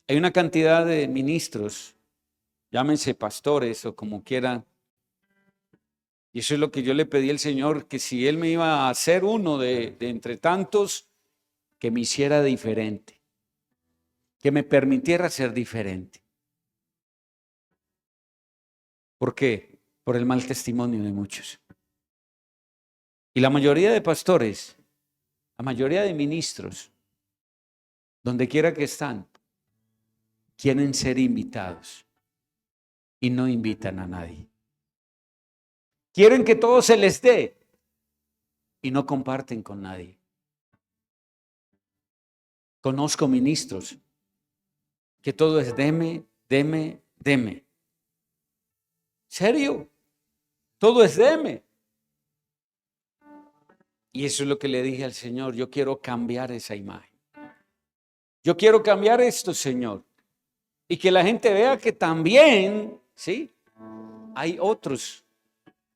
hay una cantidad de ministros, llámense pastores o como quieran, y eso es lo que yo le pedí al Señor, que si Él me iba a hacer uno de entre tantos, que me hiciera diferente, que me permitiera ser diferente. ¿Por qué? Por el mal testimonio de muchos. Y la mayoría de pastores, la mayoría de ministros, donde quiera que están, quieren ser invitados y no invitan a nadie. Quieren que todo se les dé y no comparten con nadie. Conozco ministros que todo es deme, deme, deme. ¿Serio? Todo es deme. Y eso es lo que le dije al Señor. Yo quiero cambiar esa imagen. Yo quiero cambiar esto, Señor. Y que la gente vea que también, ¿sí? Hay otros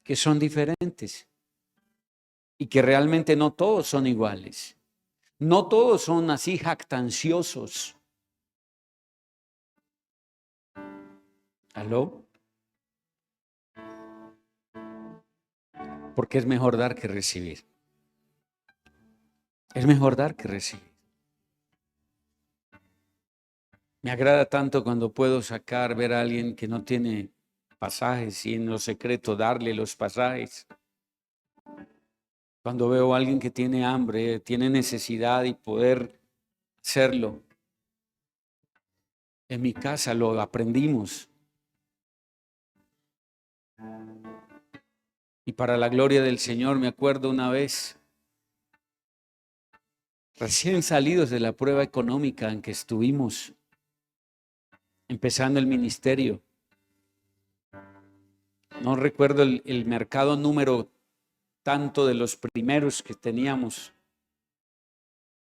que son diferentes. y que realmente no todos son iguales. No todos son así jactanciosos. ¿Aló? Porque es mejor dar que recibir. Es mejor dar que recibir. Me agrada tanto cuando puedo ver a alguien que no tiene pasajes y en lo secreto darle los pasajes. Cuando veo a alguien que tiene hambre, tiene necesidad y poder hacerlo. En mi casa lo aprendimos. Y para la gloria del Señor, me acuerdo una vez, recién salidos de la prueba económica en que estuvimos, empezando el ministerio. No recuerdo el mercado número tanto de los primeros que teníamos.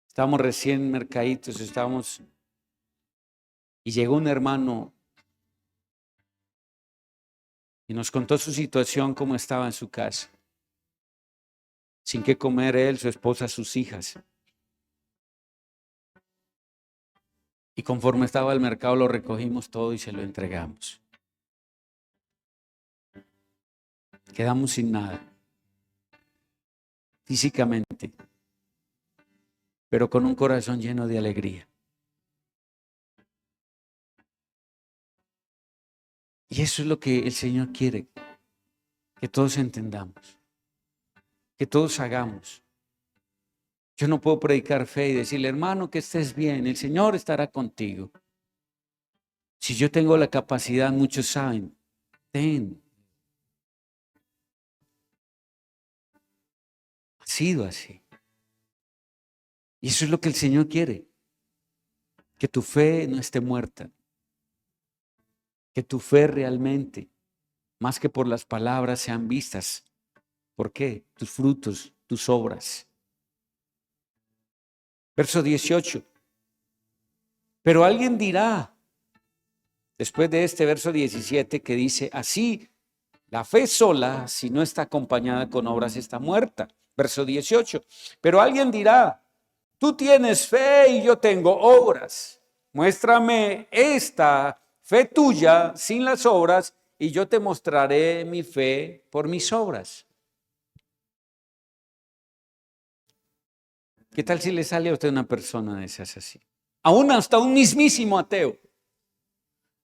Estábamos recién mercaditos, y llegó un hermano y nos contó su situación, cómo estaba en su casa, sin qué comer él, su esposa, sus hijas. Y conforme estaba el mercado lo recogimos todo y se lo entregamos. Quedamos sin nada, físicamente, pero con un corazón lleno de alegría. Y eso es lo que el Señor quiere, que todos entendamos, que todos hagamos. Yo no puedo predicar fe y decirle, hermano, que estés bien, el Señor estará contigo. Si yo tengo la capacidad, muchos saben, ten. Ha sido así. Y eso es lo que el Señor quiere, que tu fe no esté muerta, que tu fe realmente, más que por las palabras, sean vistas. ¿Por qué? Tus frutos, tus obras. Verso 18. Pero alguien dirá, después de este verso 17 que dice, así la fe sola, si no está acompañada con obras, está muerta. Verso 18. Pero alguien dirá, tú tienes fe y yo tengo obras. Muéstrame esta fe tuya sin las obras y yo te mostraré mi fe por mis obras. ¿Qué tal si le sale a usted una persona de esas así? Aún hasta un mismísimo ateo.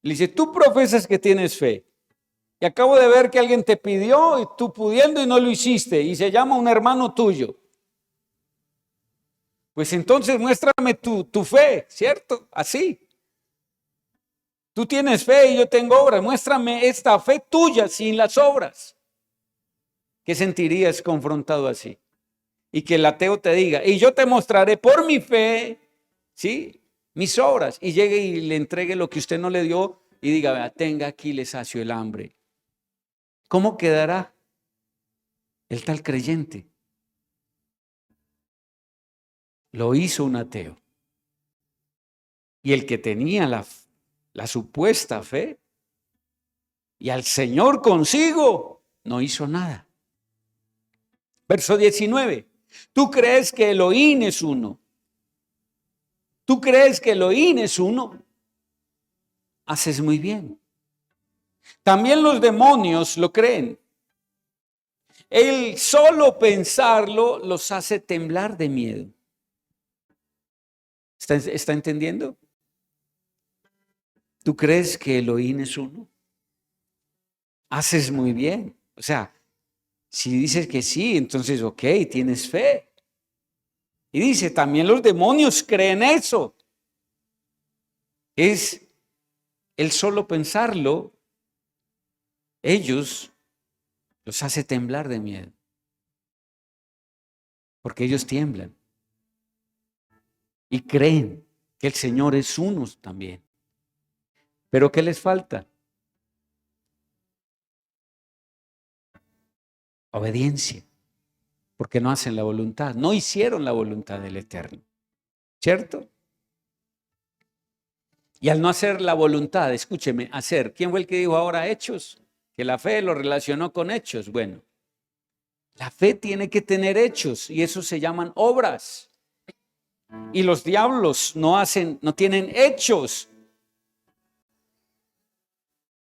Le dice, tú profesas que tienes fe. Y acabo de ver que alguien te pidió y tú pudiendo y no lo hiciste. Y se llama un hermano tuyo. Pues entonces muéstrame tu fe, ¿cierto? Así. Tú tienes fe y yo tengo obras. Muéstrame esta fe tuya sin las obras. ¿Qué sentirías confrontado así? Y que el ateo te diga, y yo te mostraré por mi fe, ¿sí? Mis obras. Y llegue y le entregue lo que usted no le dio y diga, vea, tenga aquí, le sacio el hambre. ¿Cómo quedará el tal creyente? Lo hizo un ateo. Y el que tenía la supuesta fe y al Señor consigo, no hizo nada. Verso 19. ¿Tú crees que Elohim es uno? ¿Tú crees que Elohim es uno? Haces muy bien. También los demonios lo creen. El solo pensarlo los hace temblar de miedo. ¿Está entendiendo? ¿Tú crees que Elohim es uno? Haces muy bien. O sea, si dices que sí, entonces, ok, tienes fe. Y dice, también los demonios creen eso. Es el solo pensarlo, ellos los hace temblar de miedo. Porque ellos tiemblan. Y creen que el Señor es uno también. ¿Pero qué les falta? Obediencia. Porque no hacen la voluntad. No hicieron la voluntad del Eterno. ¿Cierto? Y al no hacer la voluntad, escúcheme, hacer. ¿Quién fue el que dijo ahora hechos? Que la fe lo relacionó con hechos. Bueno, La fe tiene que tener hechos y eso se llaman obras. Y los diablos no tienen hechos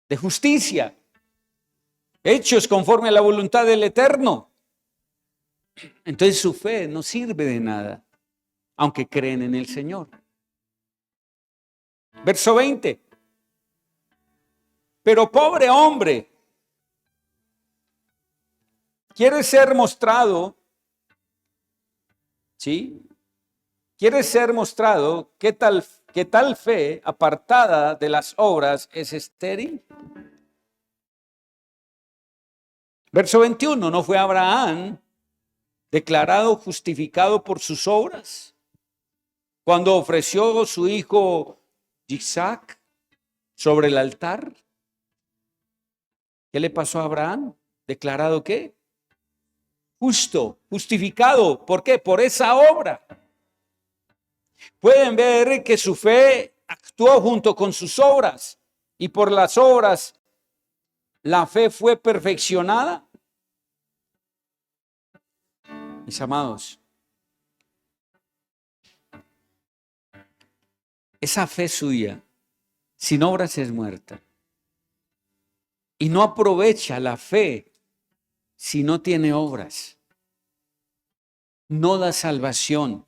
de justicia, hechos conforme a la voluntad del Eterno. Entonces su fe no sirve de nada, aunque creen en el Señor. Verso 20. Pero pobre hombre, quiere ser mostrado, ¿sí? Quiere ser mostrado qué tal fe apartada de las obras es estéril. Verso 21, ¿no fue Abraham declarado justificado por sus obras cuando ofreció su hijo Isaac sobre el altar? ¿Qué le pasó a Abraham? ¿Declarado qué? Justo, justificado. ¿Por qué? Por esa obra. Pueden ver que su fe actuó junto con sus obras y por las obras la fe fue perfeccionada. Mis amados, esa fe suya sin obras es muerta. Y no aprovecha la fe si no tiene obras. No da salvación.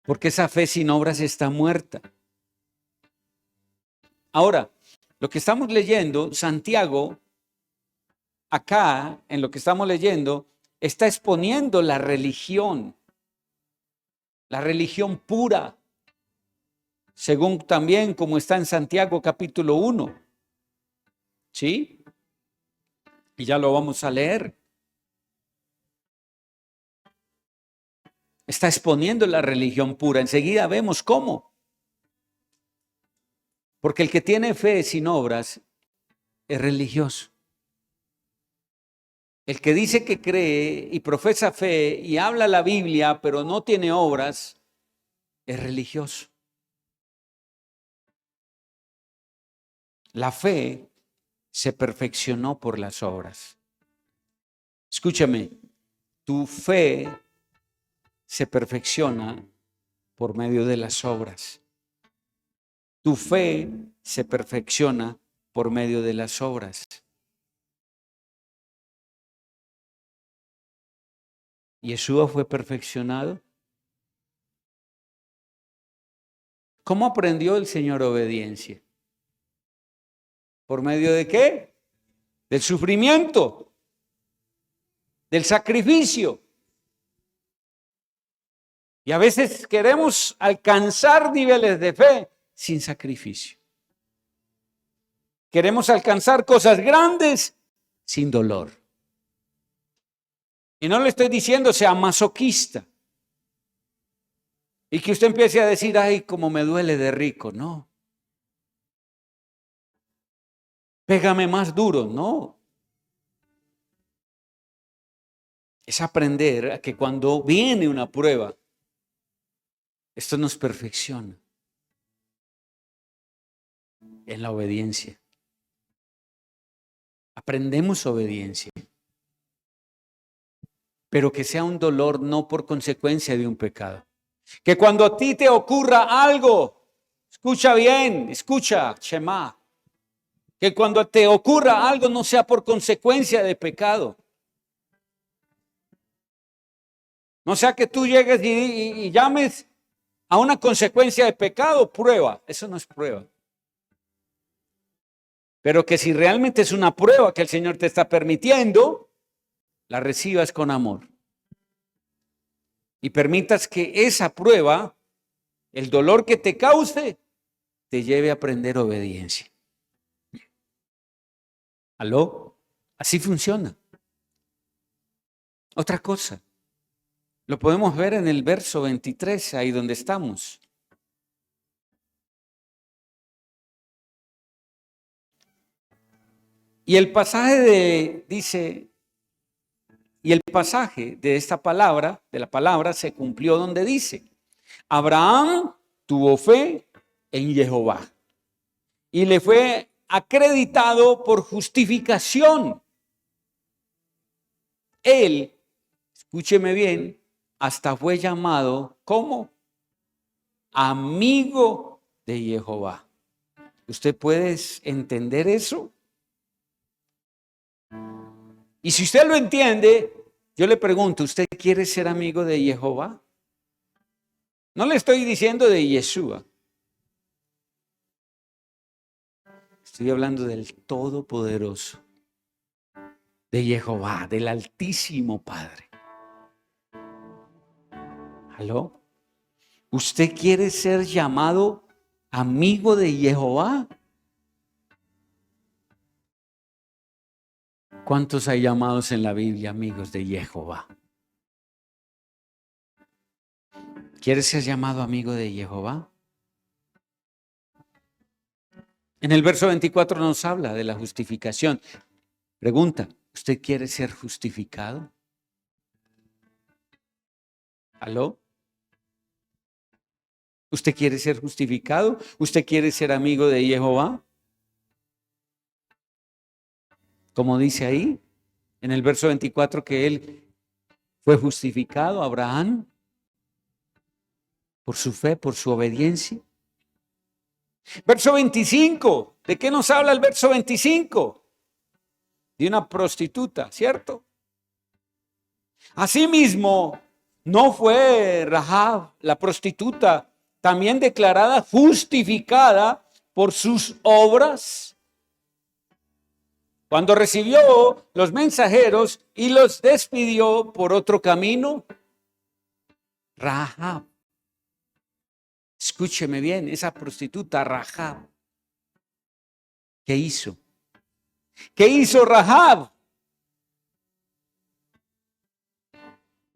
Porque esa fe sin obras está muerta. Ahora, lo que estamos leyendo, Santiago, acá, en lo que estamos leyendo, está exponiendo la religión pura, según también como está en Santiago capítulo 1. ¿Sí? Y ya lo vamos a leer. Está exponiendo la religión pura. Enseguida vemos cómo. Porque el que tiene fe sin obras es religioso. El que dice que cree y profesa fe y habla la Biblia, pero no tiene obras, es religioso. La fe se perfeccionó por las obras. Escúchame, tu fe se perfecciona por medio de las obras. Tu fe se perfecciona por medio de las obras. Yeshua fue perfeccionado. ¿Cómo aprendió el Señor obediencia? ¿Por medio de qué? Del sufrimiento, del sacrificio. Y a veces queremos alcanzar niveles de fe sin sacrificio. Queremos alcanzar cosas grandes sin dolor. Y no le estoy diciendo sea masoquista. Y que usted empiece a decir, ay, cómo me duele de rico. No. Pégame más duro. No. Es aprender a que cuando viene una prueba, esto nos perfecciona en la obediencia. Aprendemos obediencia. Pero que sea un dolor no por consecuencia de un pecado. Que cuando a ti te ocurra algo, escucha bien, escucha, Shema. Que cuando te ocurra algo no sea por consecuencia de pecado. No sea que tú llegues y llames a una consecuencia de pecado, prueba. Eso no es prueba. Pero que si realmente es una prueba que el Señor te está permitiendo, la recibas con amor. Y permitas que esa prueba, el dolor que te cause, te lleve a aprender obediencia. ¿Aló? Así funciona. Otra cosa, lo podemos ver en el verso 23, ahí donde estamos. Y el pasaje dice, y el pasaje de esta palabra, de la palabra, se cumplió donde dice, Abraham tuvo fe en Jehová y le fue acreditado por justificación. Él, escúcheme bien, hasta fue llamado como amigo de Jehová. ¿Usted puede entender eso? Y si usted lo entiende, yo le pregunto, ¿usted quiere ser amigo de Jehová? No le estoy diciendo de Yeshua. Estoy hablando del Todopoderoso, de Jehová, del Altísimo Padre. ¿Aló? ¿Usted quiere ser llamado amigo de Jehová? ¿Cuántos hay llamados en la Biblia amigos de Jehová? ¿Quiere ser llamado amigo de Jehová? En el verso 24 nos habla de la justificación. Pregunta, ¿usted quiere ser justificado? ¿Aló? ¿Usted quiere ser justificado? ¿Usted quiere ser amigo de Jehová? Como dice ahí, en el verso 24, que él fue justificado, Abraham, por su fe, por su obediencia. Verso 25, ¿de qué nos habla el verso 25? De una prostituta, ¿cierto? Asimismo, ¿no fue Rahab, la prostituta, también declarada justificada por sus obras? Cuando recibió los mensajeros y los despidió por otro camino. Rahab, escúcheme bien, esa prostituta Rahab, ¿qué hizo? ¿Qué hizo Rahab?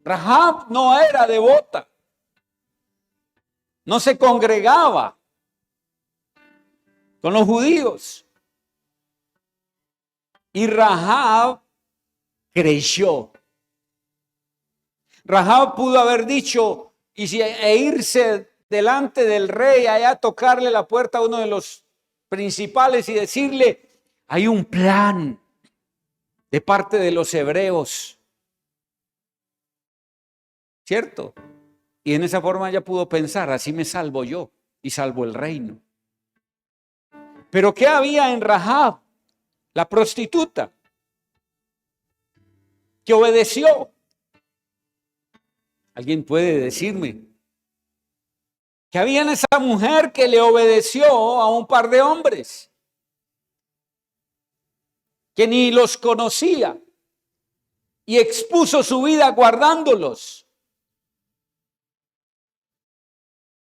Rahab no era devota, no se congregaba con los judíos. Y Rahab creyó. Rahab pudo haber dicho e irse delante del rey allá a tocarle la puerta a uno de los principales y decirle, hay un plan de parte de los hebreos, ¿cierto? Y en esa forma ella pudo pensar, así me salvo yo y salvo el reino. Pero ¿qué había en Rahab, la prostituta, que obedeció? ¿Alguien puede decirme que había en esa mujer que le obedeció a un par de hombres que ni los conocía y expuso su vida guardándolos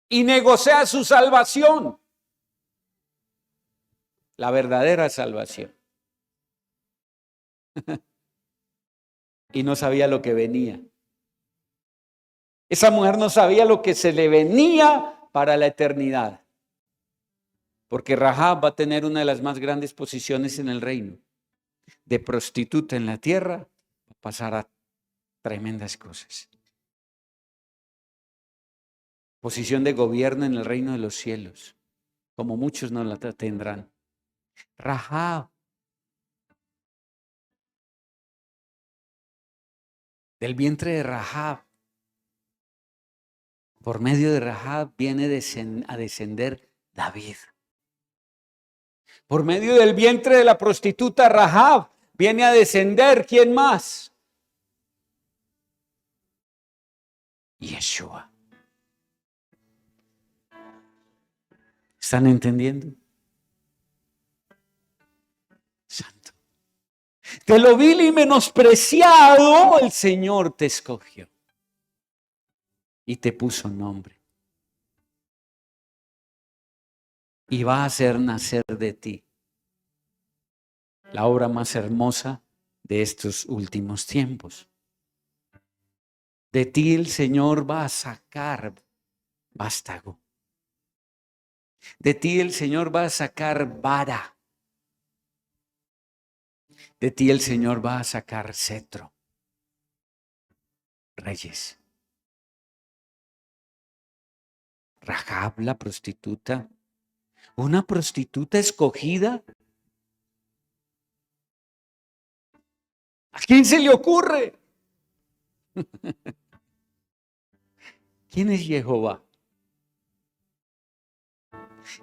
y negocia su salvación, la verdadera salvación? Y no sabía lo que venía. Esa mujer no sabía lo que se le venía para la eternidad. Porque Rahab va a tener una de las más grandes posiciones en el reino. De prostituta en la tierra, va a pasar a tremendas cosas. Posición de gobierno en el reino de los cielos, como muchos no la tendrán. Rahab. Del vientre de Rahab. Por medio de Rahab viene a descender David. Por medio del vientre de la prostituta Rahab viene a descender, ¿quién más? Yeshua. ¿Están entendiendo? Santo. De lo vil y menospreciado el Señor te escogió y te puso nombre. Y va a hacer nacer de ti la obra más hermosa de estos últimos tiempos. De ti el Señor va a sacar vástago. De ti el Señor va a sacar vara. De ti el Señor va a sacar cetro. Reyes. Rahab, la prostituta, una prostituta escogida. ¿A quién se le ocurre? ¿Quién es Jehová?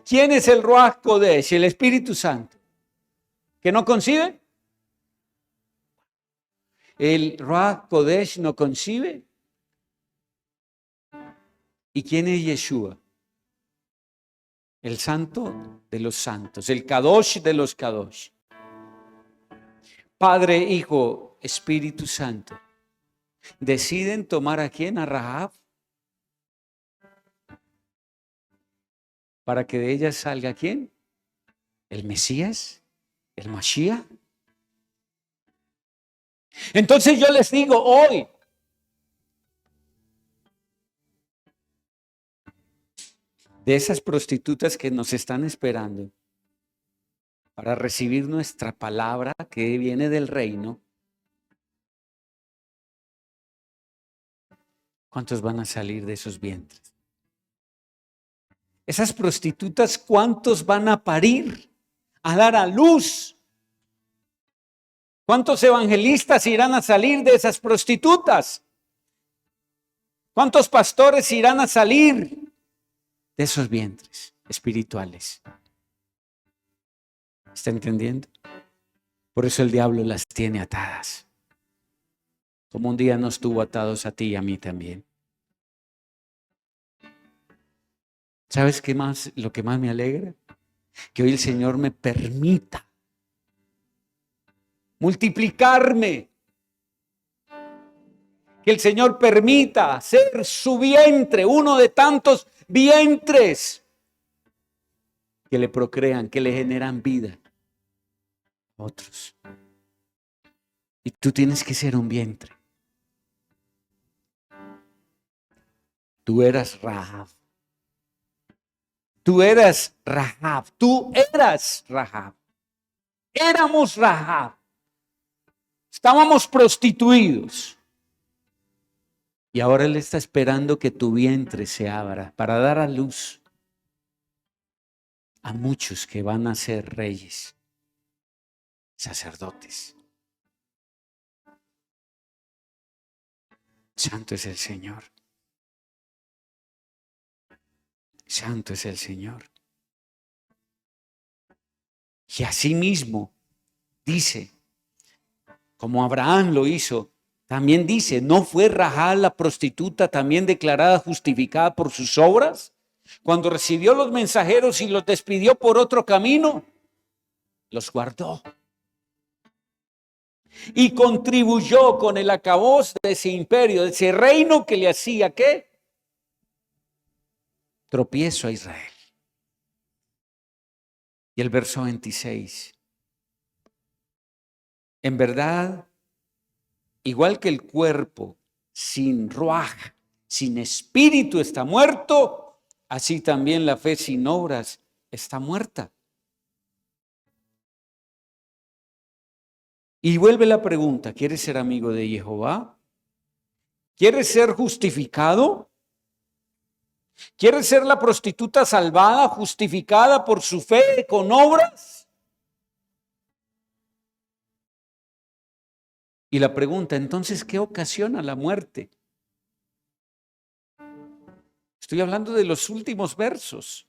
¿Quién es el Ruach Kodesh, el Espíritu Santo? ¿Que no concibe? ¿El Ruach Kodesh no concibe? ¿Y quién es Yeshua? El Santo de los Santos, el Kadosh de los Kadosh. Padre, Hijo, Espíritu Santo. ¿Deciden tomar a quién? A Rahab. Para que de ella salga ¿quién? ¿El Mesías? ¿El Mashiach? Entonces yo les digo hoy, de esas prostitutas que nos están esperando para recibir nuestra palabra que viene del reino, ¿cuántos van a salir de esos vientres? Esas prostitutas, ¿cuántos van a parir, a dar a luz? ¿Cuántos evangelistas irán a salir de esas prostitutas? ¿Cuántos pastores irán a salir de esos vientres espirituales? ¿Está entendiendo? Por eso el diablo las tiene atadas. Como un día nos tuvo atados a ti y a mí también. ¿Sabes qué más? Lo que más me alegra, que hoy el Señor me permita multiplicarme, que el Señor permita ser su vientre, uno de tantos vientres que le procrean, que le generan vida a otros. Y tú tienes que ser un vientre. Tú eras Rahab. Tú eras Rahab. Tú eras Rahab. Éramos Rahab. Estábamos prostituidos. Y ahora Él está esperando que tu vientre se abra para dar a luz a muchos que van a ser reyes, sacerdotes. Santo es el Señor. Santo es el Señor. Y asimismo dice, como Abraham lo hizo, también dice, ¿no fue Rahab la prostituta también declarada justificada por sus obras? Cuando recibió los mensajeros y los despidió por otro camino, los guardó. Y contribuyó con el acabose de ese imperio, de ese reino que le hacía, ¿qué? Tropiezo a Israel. Y el verso 26. En verdad, igual que el cuerpo sin ruaj, sin espíritu está muerto, así también la fe sin obras está muerta. Y vuelve la pregunta, ¿quieres ser amigo de Jehová? ¿Quieres ser justificado? ¿Quieres ser la prostituta salvada, justificada por su fe con obras? Y la pregunta, entonces, ¿qué ocasiona la muerte? Estoy hablando de los últimos versos.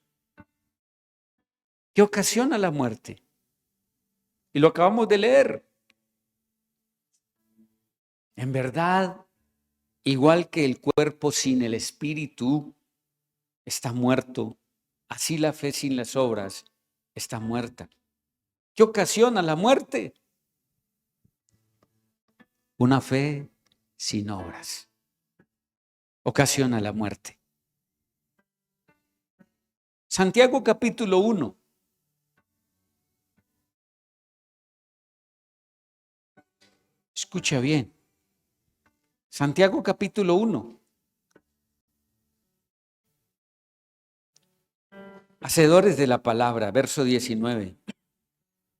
¿Qué ocasiona la muerte? Y lo acabamos de leer. En verdad, igual que el cuerpo sin el espíritu está muerto, así la fe sin las obras está muerta. ¿Qué ocasiona la muerte? Una fe sin obras ocasiona la muerte. Santiago capítulo 1. Escucha bien. Santiago capítulo 1. Hacedores de la palabra, verso 19.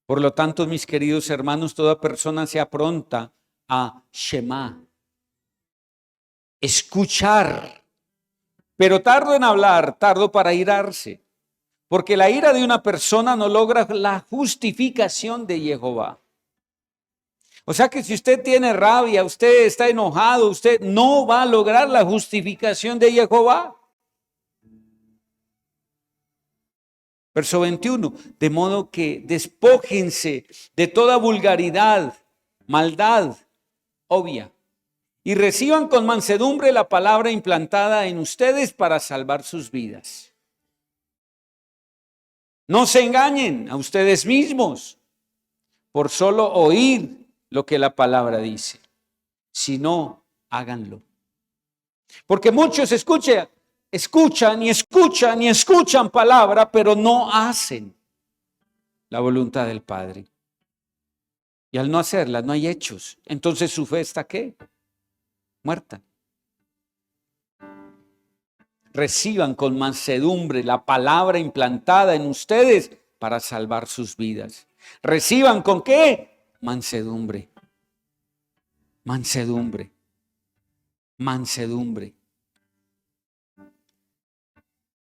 Por lo tanto, mis queridos hermanos, toda persona sea pronta a Shema, escuchar, pero tardo en hablar, tardo para irarse, porque la ira de una persona no logra la justificación de Jehová. O sea que si usted tiene rabia, usted está enojado, usted no va a lograr la justificación de Jehová. Verso 21, de modo que despójense de toda vulgaridad, maldad obvia, y reciban con mansedumbre la palabra implantada en ustedes para salvar sus vidas. No se engañen a ustedes mismos por solo oír lo que la palabra dice, sino háganlo. Porque muchos escuchan y escuchan palabra, pero no hacen la voluntad del Padre. Y al no hacerla, no hay hechos. Entonces su fe está ¿qué? Muerta. Reciban con mansedumbre la palabra implantada en ustedes para salvar sus vidas. ¿Reciban con qué? Mansedumbre. Mansedumbre. Mansedumbre.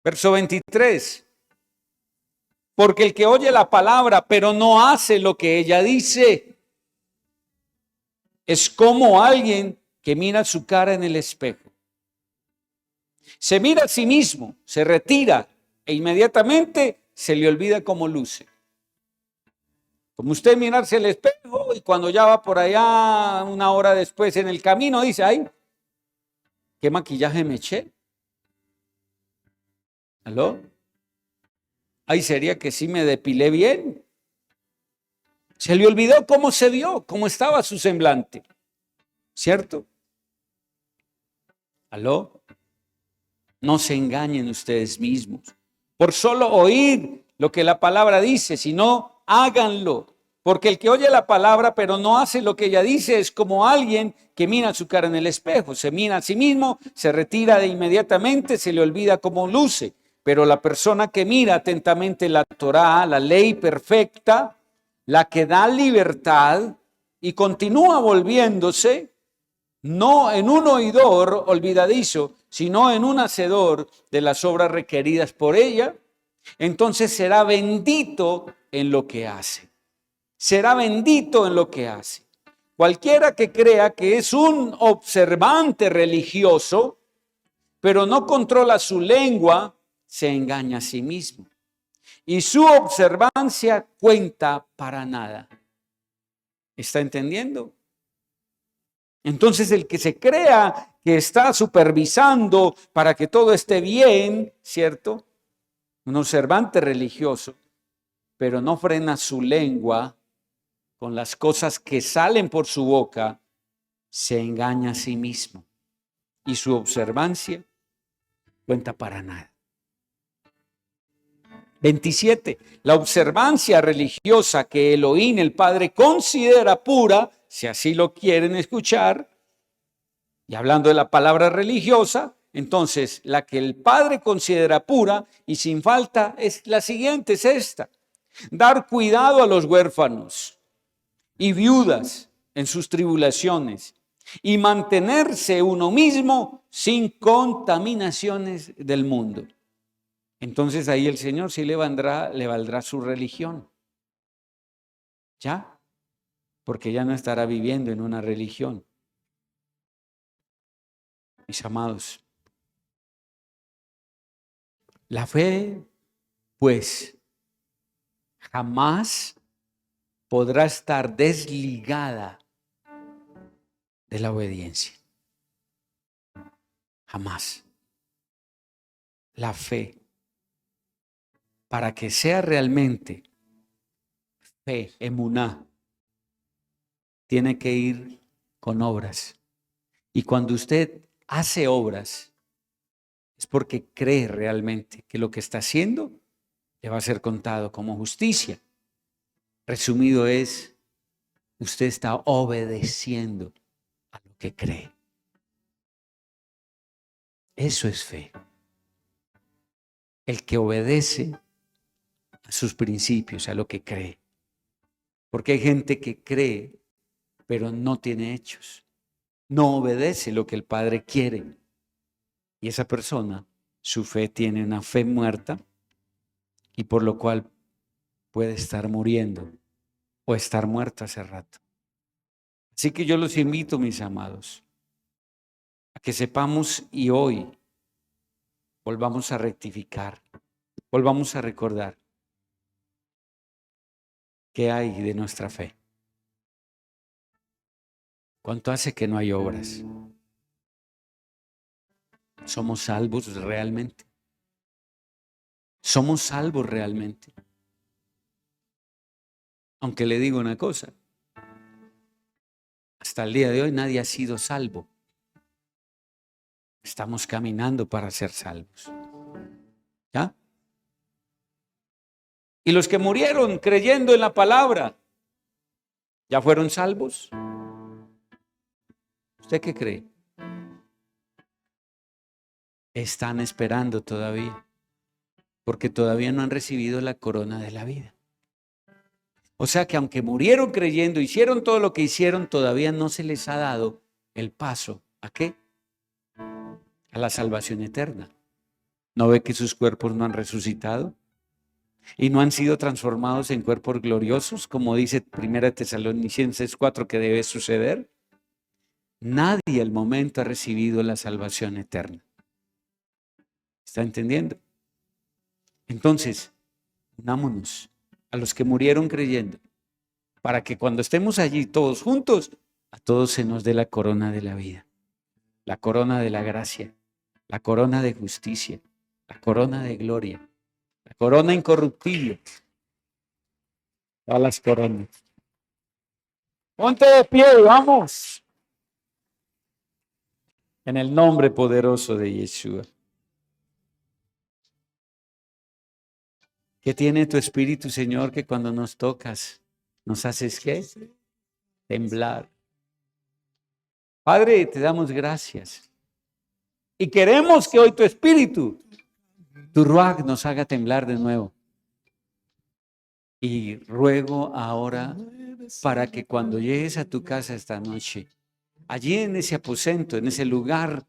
Verso 23. Porque el que oye la palabra, pero no hace lo que ella dice, es como alguien que mira su cara en el espejo. Se mira a sí mismo, se retira e inmediatamente se le olvida cómo luce. Como usted mirarse al espejo y cuando ya va por allá una hora después en el camino dice, ay, ¿qué maquillaje me eché? ¿Aló? Ay, sería que sí me depilé bien. Se le olvidó cómo se vio, cómo estaba su semblante. ¿Cierto? ¿Aló? No se engañen ustedes mismos por solo oír lo que la palabra dice, sino háganlo. Porque el que oye la palabra pero no hace lo que ella dice es como alguien que mira su cara en el espejo. Se mira a sí mismo, se retira de inmediatamente, se le olvida cómo luce. Pero la persona que mira atentamente la Torá, la ley perfecta, la que da libertad y continúa volviéndose, no en un oidor olvidadizo, sino en un hacedor de las obras requeridas por ella, entonces será bendito en lo que hace. Será bendito en lo que hace. Cualquiera que crea que es un observante religioso, pero no controla su lengua, se engaña a sí mismo. Y su observancia cuenta para nada. ¿Está entendiendo? Entonces el que se crea que está supervisando para que todo esté bien, ¿cierto? Un observante religioso, pero no frena su lengua con las cosas que salen por su boca, se engaña a sí mismo. Y su observancia cuenta para nada. 27. La observancia religiosa que Elohim, el Padre, considera pura, si así lo quieren escuchar, y hablando de la palabra religiosa, entonces la que el Padre considera pura y sin falta es la siguiente, es esta: dar cuidado a los huérfanos y viudas en sus tribulaciones y mantenerse uno mismo sin contaminaciones del mundo. Entonces ahí el Señor sí le valdrá su religión. ¿Ya? Porque ya no estará viviendo en una religión. Mis amados, la fe, pues, jamás podrá estar desligada de la obediencia. Jamás. La fe, para que sea realmente fe, emuná, tiene que ir con obras. Y cuando usted hace obras, es porque cree realmente que lo que está haciendo le va a ser contado como justicia. Resumido es, usted está obedeciendo a lo que cree. Eso es fe. El que obedece a sus principios, a lo que cree. Porque hay gente que cree, pero no tiene hechos. No obedece lo que el Padre quiere. Y esa persona, su fe tiene una fe muerta y por lo cual puede estar muriendo o estar muerto hace rato. Así que yo los invito, mis amados, a que sepamos y hoy volvamos a rectificar, volvamos a recordar qué hay de nuestra fe. ¿Cuánto hace que no hay obras? ¿Somos salvos realmente? ¿Somos salvos realmente? Aunque le digo una cosa, hasta el día de hoy nadie ha sido salvo. Estamos caminando para ser salvos. ¿Ya? Y los que murieron creyendo en la palabra, ¿ya fueron salvos? ¿Usted qué cree? Están esperando todavía, porque todavía no han recibido la corona de la vida. O sea que aunque murieron creyendo, hicieron todo lo que hicieron, todavía no se les ha dado el paso. ¿A qué? A la salvación eterna. ¿No ve que sus cuerpos no han resucitado? ¿Y no han sido transformados en cuerpos gloriosos, como dice 1 Tesalonicenses 4 que debe suceder? Nadie al momento ha recibido la salvación eterna. ¿Está entendiendo? Entonces, unámonos a los que murieron creyendo, para que cuando estemos allí todos juntos, a todos se nos dé la corona de la vida, la corona de la gracia, la corona de justicia, la corona de gloria, la corona incorruptible, todas las coronas. Ponte de pie, vamos. En el nombre poderoso de Yeshua. ¿Qué tiene tu espíritu, Señor, que cuando nos tocas, nos haces qué? Temblar. Padre, te damos gracias. Y queremos que hoy tu espíritu, tu ruaj, nos haga temblar de nuevo. Y ruego ahora para que cuando llegues a tu casa esta noche, allí en ese aposento, en ese lugar,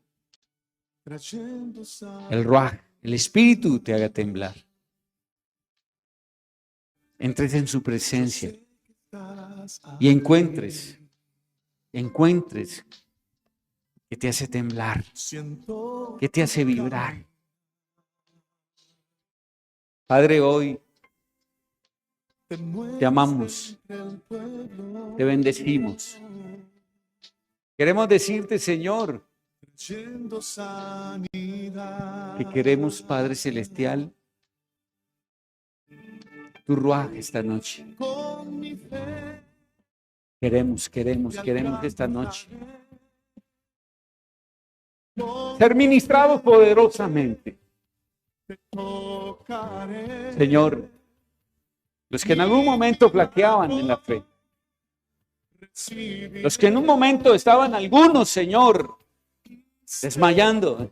el ruaj, el espíritu te haga temblar. Entres en su presencia y encuentres que te hace temblar, que te hace vibrar. Padre, hoy te amamos, te bendecimos. Queremos decirte, Señor, que queremos, Padre Celestial, tu ruaj esta noche. Queremos esta noche ser ministrados poderosamente. Señor, los que en algún momento flaqueaban en la fe, los que en un momento estaban algunos, Señor, desmayando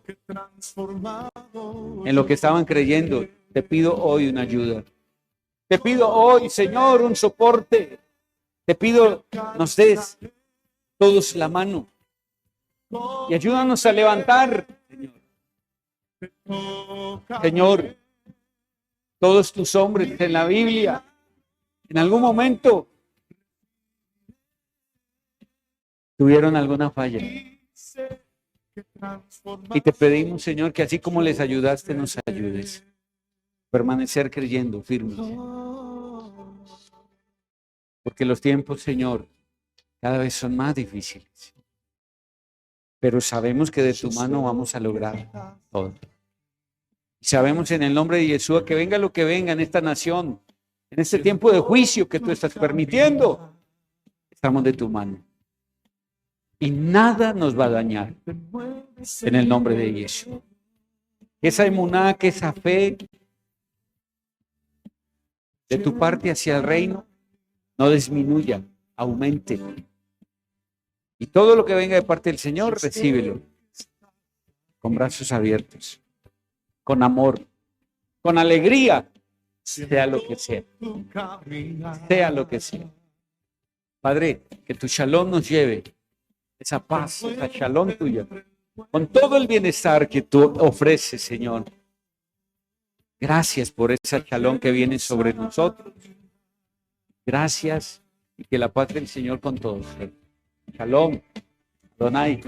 en lo que estaban creyendo, te pido hoy una ayuda. Te pido hoy, Señor, un soporte. Te pido nos des todos la mano y ayúdanos a levantar, Señor, todos tus hombres en la Biblia, en algún momento tuvieron alguna falla. Y te pedimos, Señor, que así como les ayudaste, nos ayudes. Permanecer creyendo firmes. Porque los tiempos, Señor, cada vez son más difíciles. Pero sabemos que de tu mano vamos a lograr todo. Y sabemos en el nombre de Yeshua que venga lo que venga en esta nación, en este tiempo de juicio que tú estás permitiendo, estamos de tu mano. Y nada nos va a dañar en el nombre de Yeshua. Que esa emuná, que esa fe de tu parte hacia el reino no disminuya, aumente. Y todo lo que venga de parte del Señor, recíbelo con brazos abiertos, con amor, con alegría, sea lo que sea. Sea lo que sea. Padre, que tu shalom nos lleve, esa paz, esa shalom tuya, con todo el bienestar que tú ofreces, Señor. Gracias por esa shalom que viene sobre nosotros. Gracias y que la paz del Señor con todos. Shalom. Adonai.